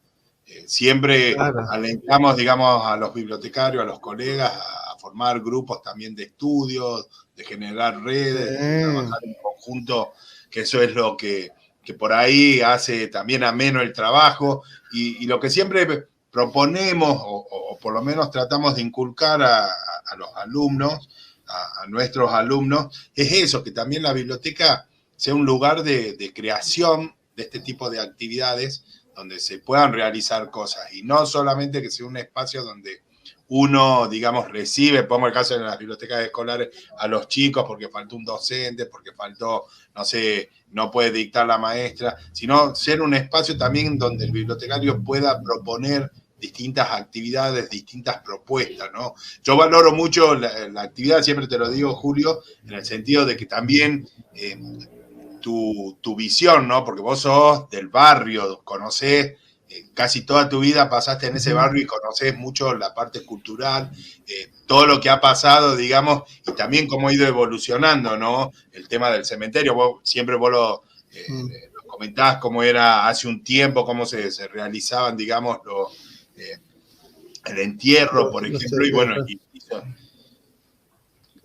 siempre Claro. alentamos, digamos, a los bibliotecarios, a los colegas, a formar grupos también de estudios, de generar redes, de trabajar en conjunto, que eso es lo que por ahí hace también ameno el trabajo, y lo que siempre proponemos, o por lo menos tratamos de inculcar a los alumnos, a nuestros alumnos, es eso, que también la biblioteca sea un lugar de creación de este tipo de actividades, donde se puedan realizar cosas, y no solamente que sea un espacio donde uno, digamos, recibe, pongo el caso de las bibliotecas escolares, a los chicos porque faltó un docente, porque faltó, no sé, no puede dictar la maestra, sino ser un espacio también donde el bibliotecario pueda proponer distintas actividades, distintas propuestas, ¿no? Yo valoro mucho la actividad, siempre te lo digo, Julio, en el sentido de que también tu visión, ¿no? Porque vos sos del barrio, conocés, casi toda tu vida pasaste en ese barrio y conocés mucho la parte cultural, todo lo que ha pasado, digamos, y también cómo ha ido evolucionando, ¿no? El tema del cementerio, siempre vos lo comentabas cómo era hace un tiempo, cómo se realizaban, digamos, el entierro, por ejemplo, y bueno,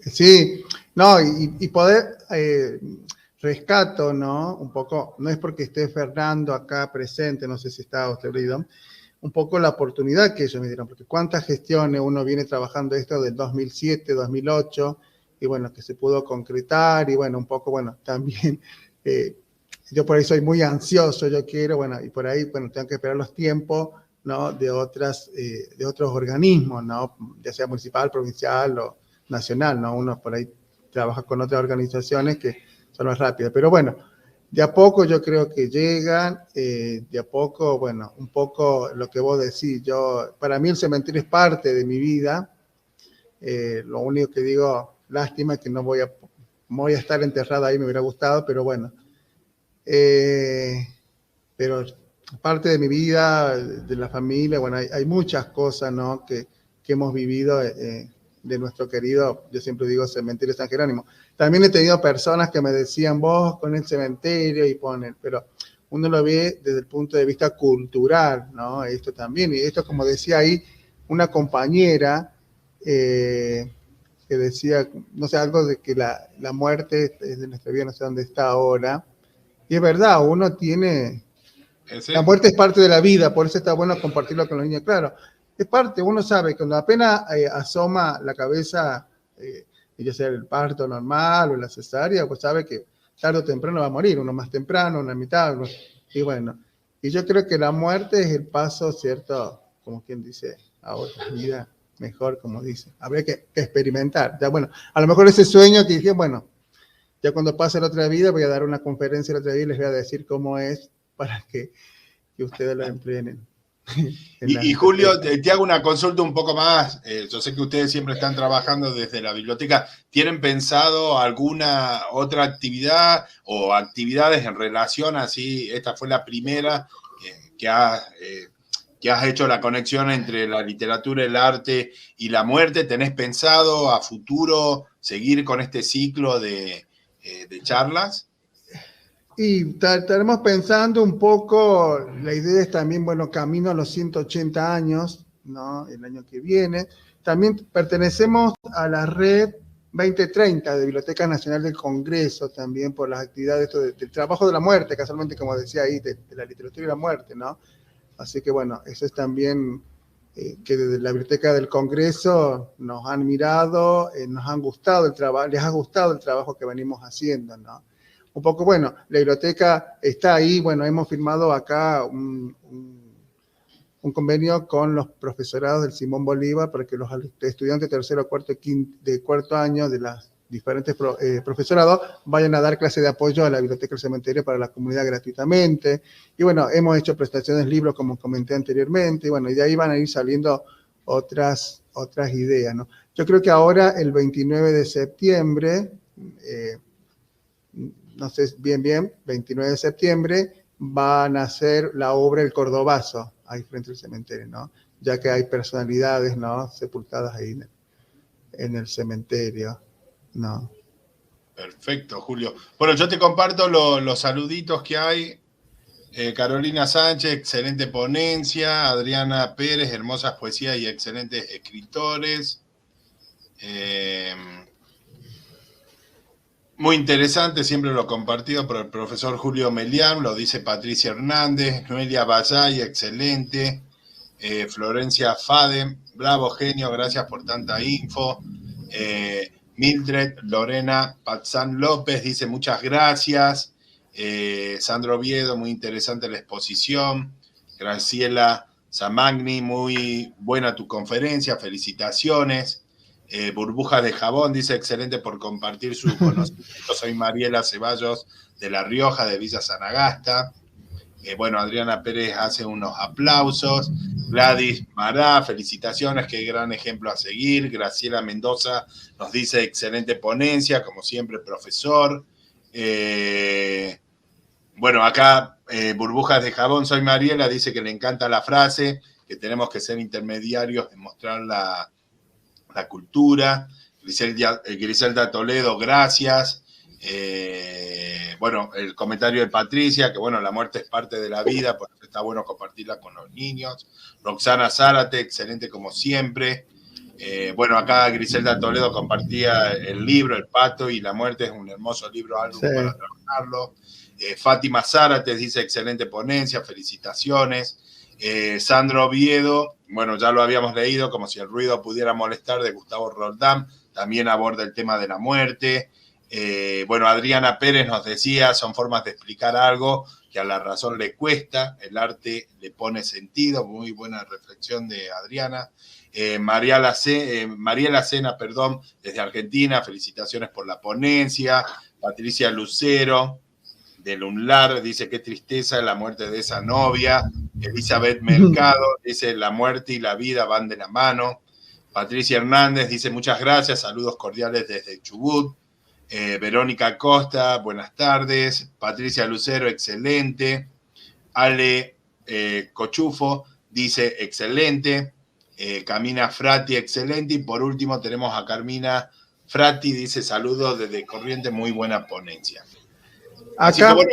sí, no, y poder rescato, ¿no? Un poco, no es porque esté Fernando acá presente, no sé si está usted, un poco la oportunidad que ellos me dieron, porque cuántas gestiones uno viene trabajando esto del 2007, 2008, y bueno, que se pudo concretar, y bueno, un poco, bueno, también yo por ahí soy muy ansioso, yo quiero, bueno, y por ahí, bueno, tengo que esperar los tiempos, ¿no? De otros organismos, ¿no? Ya sea municipal, provincial o nacional, ¿no? Uno por ahí trabaja con otras organizaciones que son más rápidas, pero bueno, de a poco yo creo que llegan, de a poco, bueno, un poco lo que vos decís, para mí el cementerio es parte de mi vida, lo único que digo, lástima es que no voy a estar enterrada ahí, me hubiera gustado, pero bueno, pero parte de mi vida, de la familia, bueno, hay muchas cosas, ¿no? que hemos vivido de nuestro querido, yo siempre digo, cementerio San Jerónimo. También he tenido personas que me decían, vos con el cementerio y ponen, pero uno lo ve desde el punto de vista cultural, ¿no? Esto también, y esto, como decía ahí, una compañera que decía, no sé, algo de que la muerte es de nuestra vida, no sé dónde está ahora, y es verdad, uno tiene... La muerte es parte de la vida, por eso está bueno compartirlo con los niños, claro. Es parte, uno sabe, cuando apenas asoma la cabeza, ya sea el parto normal o la cesárea, pues sabe que tarde o temprano va a morir, uno más temprano, una mitad, y bueno. Y yo creo que la muerte es el paso, ¿cierto? Como quien dice, a otra vida mejor, como dice. Habría que experimentar. Ya, bueno, a lo mejor ese sueño que dije, bueno, ya cuando pase la otra vida voy a dar una conferencia la otra vida y les voy a decir cómo es para que ustedes lo empleen. Y Julio, te hago una consulta un poco más. Yo sé que ustedes siempre están trabajando desde la biblioteca. ¿Tienen pensado alguna otra actividad o actividades en relación así? Esta fue la primera que has hecho la conexión entre la literatura, el arte y la muerte. ¿Tenés pensado a futuro seguir con este ciclo de charlas? Y estaremos pensando un poco, la idea es también, bueno, camino a los 180 años, ¿no? El año que viene. También pertenecemos a la red 2030 de Biblioteca Nacional del Congreso, también por las actividades del trabajo de la muerte, casualmente, como decía ahí, de la literatura y la muerte, ¿no? Así que, bueno, eso es también que desde la Biblioteca del Congreso nos han mirado, nos han gustado el trabajo, les ha gustado el trabajo que venimos haciendo, ¿no? Un poco, bueno, la biblioteca está ahí, bueno, hemos firmado acá un convenio con los profesorados del Simón Bolívar para que los estudiantes de tercero, cuarto, cuarto año de las diferentes profesorados vayan a dar clase de apoyo a la biblioteca del cementerio para la comunidad gratuitamente. Y bueno, hemos hecho prestaciones de libros, como comenté anteriormente, y bueno, y de ahí van a ir saliendo otras ideas, ¿no? Yo creo que ahora, el 29 de septiembre, no sé bien, 29 de septiembre, va a nacer la obra El Cordobazo, ahí frente al cementerio, ¿no? Ya que hay personalidades, ¿no? Sepultadas ahí en el cementerio, ¿no? Perfecto, Julio. Bueno, yo te comparto los saluditos que hay. Carolina Sánchez, excelente ponencia. Adriana Pérez, hermosas poesías y excelentes escritores. Muy interesante, siempre lo compartido por el profesor Julio Melián, lo dice Patricia Hernández, Noelia Bayay, excelente, Florencia Fadem, bravo, genio, gracias por tanta info, Mildred Lorena Patzán López dice muchas gracias, Sandro Oviedo, muy interesante la exposición, Graciela Zamagni, muy buena tu conferencia, felicitaciones. Burbujas de Jabón dice excelente por compartir su conocimiento. Soy Mariela Ceballos de La Rioja, de Villa Sanagasta. Bueno, Adriana Pérez hace unos aplausos. Gladys Mará, felicitaciones, qué gran ejemplo a seguir. Graciela Mendoza nos dice excelente ponencia, como siempre, profesor. Bueno, acá Burbujas de Jabón, soy Mariela, dice que le encanta la frase, que tenemos que ser intermediarios en mostrar la cultura. Griselda Toledo, gracias. Bueno, el comentario de Patricia, que bueno, la muerte es parte de la vida, por eso está bueno compartirla con los niños. Roxana Zárate, excelente como siempre. Bueno, acá Griselda Toledo compartía el libro, El Pato y la muerte, es un hermoso libro, algo sí, para trabajarlo. Fátima Zárate dice excelente ponencia, felicitaciones. Sandro Oviedo, bueno, ya lo habíamos leído, como si el ruido pudiera molestar, de Gustavo Roldán, también aborda el tema de la muerte. Bueno, Adriana Pérez nos decía, son formas de explicar algo que a la razón le cuesta, el arte le pone sentido, muy buena reflexión de Adriana. Mariela Cena, perdón, desde Argentina, felicitaciones por la ponencia. Patricia Lucero, del UNLAR, dice qué tristeza la muerte de esa novia. Elizabeth Mercado dice la muerte y la vida van de la mano. Patricia Hernández dice muchas gracias, saludos cordiales desde Chubut. Verónica Costa, buenas tardes. Patricia Lucero, excelente. Ale Cochufo dice excelente. Camina Frati, excelente. Y por último tenemos a Carmina Frati, dice saludos desde Corrientes, muy buena ponencia. Acá, bueno,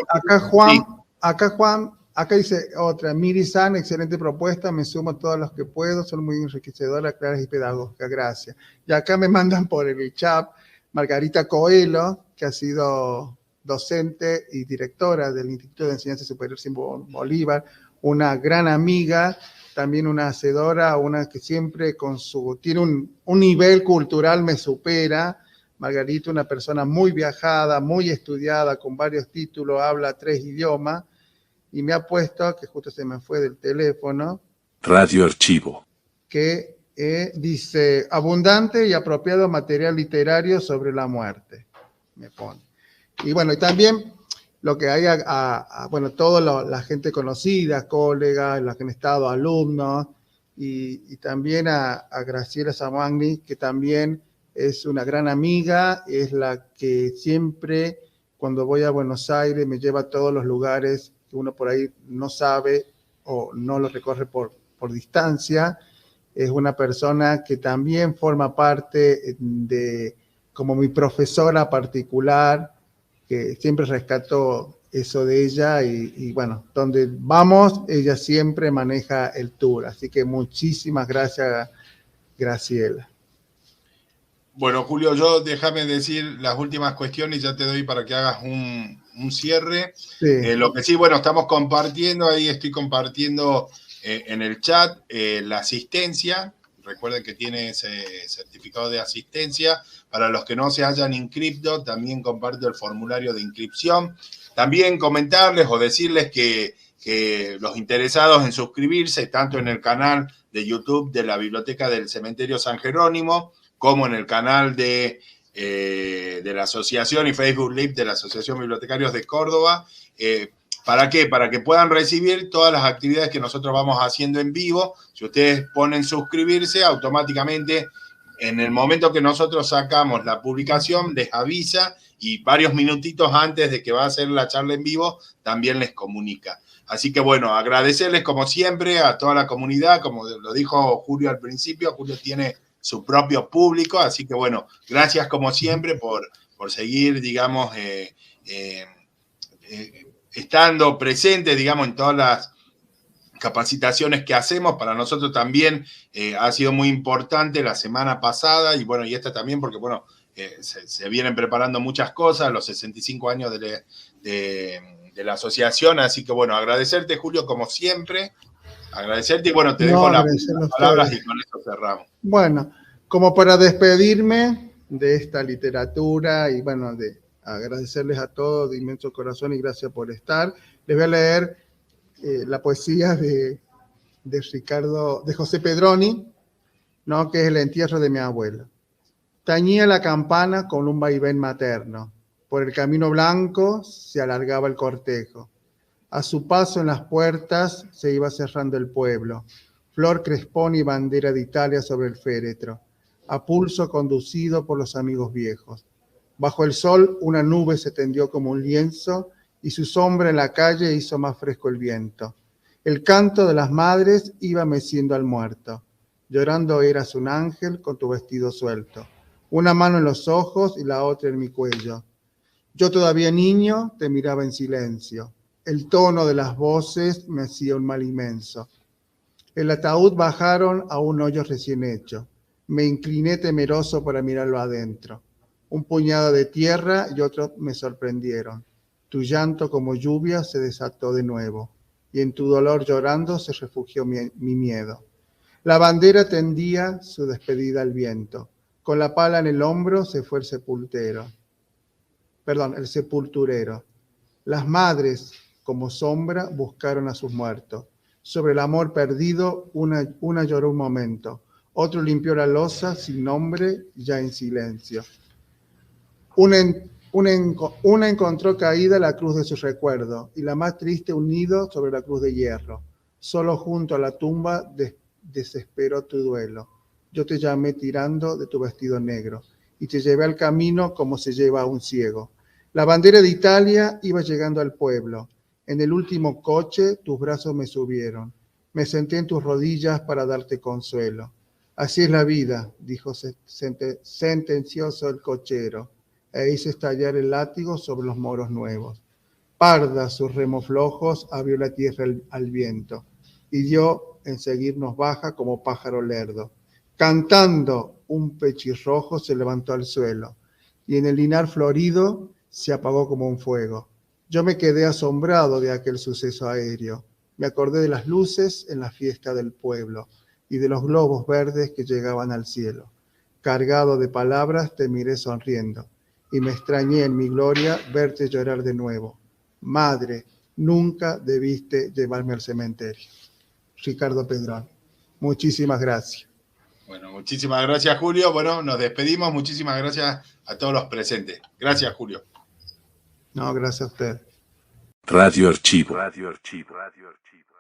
acá dice otra, Miri San, excelente propuesta, me sumo a todos los que puedo, son muy enriquecedoras, claras y pedagógicas, gracias. Y acá me mandan por el chat Margarita Coelho, que ha sido docente y directora del Instituto de Enseñanza Superior Simón Bolívar, una gran amiga, también una hacedora, una que siempre tiene un nivel cultural me supera. Margarita, una persona muy viajada, muy estudiada, con varios títulos, habla 3 idiomas, y me ha puesto, que justo se me fue del teléfono, Radio Archivo. que dice, abundante y apropiado material literario sobre la muerte, me pone. Y bueno, y también lo que hay bueno, toda la gente conocida, colegas, los que han estado, alumnos, y también a Graciela Zamagni, que también es una gran amiga, es la que siempre, cuando voy a Buenos Aires, me lleva a todos los lugares que uno por ahí no sabe o no los recorre por distancia. Es una persona que también forma parte de, como mi profesora particular, que siempre rescato eso de ella y bueno, donde vamos, ella siempre maneja el tour. Así que muchísimas gracias, Graciela. Bueno, Julio, yo déjame decir las últimas cuestiones y ya te doy para que hagas un cierre. Sí. Lo que sí, bueno, estamos compartiendo, ahí estoy compartiendo en el chat la asistencia. Recuerden que tiene ese certificado de asistencia. Para los que no se hayan inscrito, también comparto el formulario de inscripción. También comentarles o decirles que los interesados en suscribirse, tanto en el canal de YouTube de la Biblioteca del Cementerio San Jerónimo, como en el canal de la asociación y Facebook Live de la Asociación Bibliotecarios de Córdoba. ¿Para qué? Para que puedan recibir todas las actividades que nosotros vamos haciendo en vivo. Si ustedes ponen suscribirse, automáticamente en el momento que nosotros sacamos la publicación, les avisa y varios minutitos antes de que va a hacer la charla en vivo, también les comunica. Así que bueno, agradecerles como siempre a toda la comunidad, como lo dijo Julio al principio, Julio tiene su propio público, así que bueno, gracias como siempre por seguir, digamos, estando presente, digamos, en todas las capacitaciones que hacemos. Para nosotros también ha sido muy importante la semana pasada y bueno, y esta también porque bueno, se vienen preparando muchas cosas, los 65 años de la asociación, así que bueno, agradecerte, Julio, como siempre, agradecerte y bueno, te dejo las palabras y con eso cerramos. Bueno, como para despedirme de esta literatura y bueno, de agradecerles a todos de inmenso corazón y gracias por estar, les voy a leer la poesía de José Pedroni, ¿no? Que es El entierro de mi abuelo. Tañía la campana con un vaivén materno. Por el camino blanco se alargaba el cortejo. A su paso en las puertas se iba cerrando el pueblo. Flor crespón y bandera de Italia sobre el féretro. A pulso conducido por los amigos viejos. Bajo el sol una nube se tendió como un lienzo y su sombra en la calle hizo más fresco el viento. El canto de las madres iba meciendo al muerto. Llorando eras un ángel con tu vestido suelto. Una mano en los ojos y la otra en mi cuello. Yo todavía niño te miraba en silencio. El tono de las voces me hacía un mal inmenso. El ataúd bajaron a un hoyo recién hecho. Me incliné temeroso para mirarlo adentro. Un puñado de tierra y otro me sorprendieron. Tu llanto como lluvia se desató de nuevo, y en tu dolor llorando se refugió mi miedo. La bandera tendía su despedida al viento. Con la pala en el hombro se fue el sepulturero. Las madres, como sombra, buscaron a sus muertos. Sobre el amor perdido, una lloró un momento. Otro limpió la losa sin nombre, ya en silencio. Una encontró caída la cruz de su recuerdo y la más triste un nido sobre la cruz de hierro. Solo junto a la tumba desesperó tu duelo. Yo te llamé tirando de tu vestido negro y te llevé al camino como se lleva a un ciego. La bandera de Italia iba llegando al pueblo. En el último coche tus brazos me subieron. Me senté en tus rodillas para darte consuelo. Así es la vida, dijo sentencioso el cochero, e hizo estallar el látigo sobre los moros nuevos. Parda sus remos flojos abrió la tierra al viento, y dio en seguirnos baja como pájaro lerdo. Cantando, un pechirrojo se levantó al suelo, y en el linar florido se apagó como un fuego. Yo me quedé asombrado de aquel suceso aéreo. Me acordé de las luces en la fiesta del pueblo y de los globos verdes que llegaban al cielo. Cargado de palabras te miré sonriendo y me extrañé en mi gloria verte llorar de nuevo. Madre, nunca debiste llevarme al cementerio. Ricardo Pedrón. Muchísimas gracias. Bueno, muchísimas gracias, Julio. Bueno, nos despedimos. Muchísimas gracias a todos los presentes. Gracias, Julio. No, gracias a usted. Radio Archivo. Radio Archivo. Radio Archivo.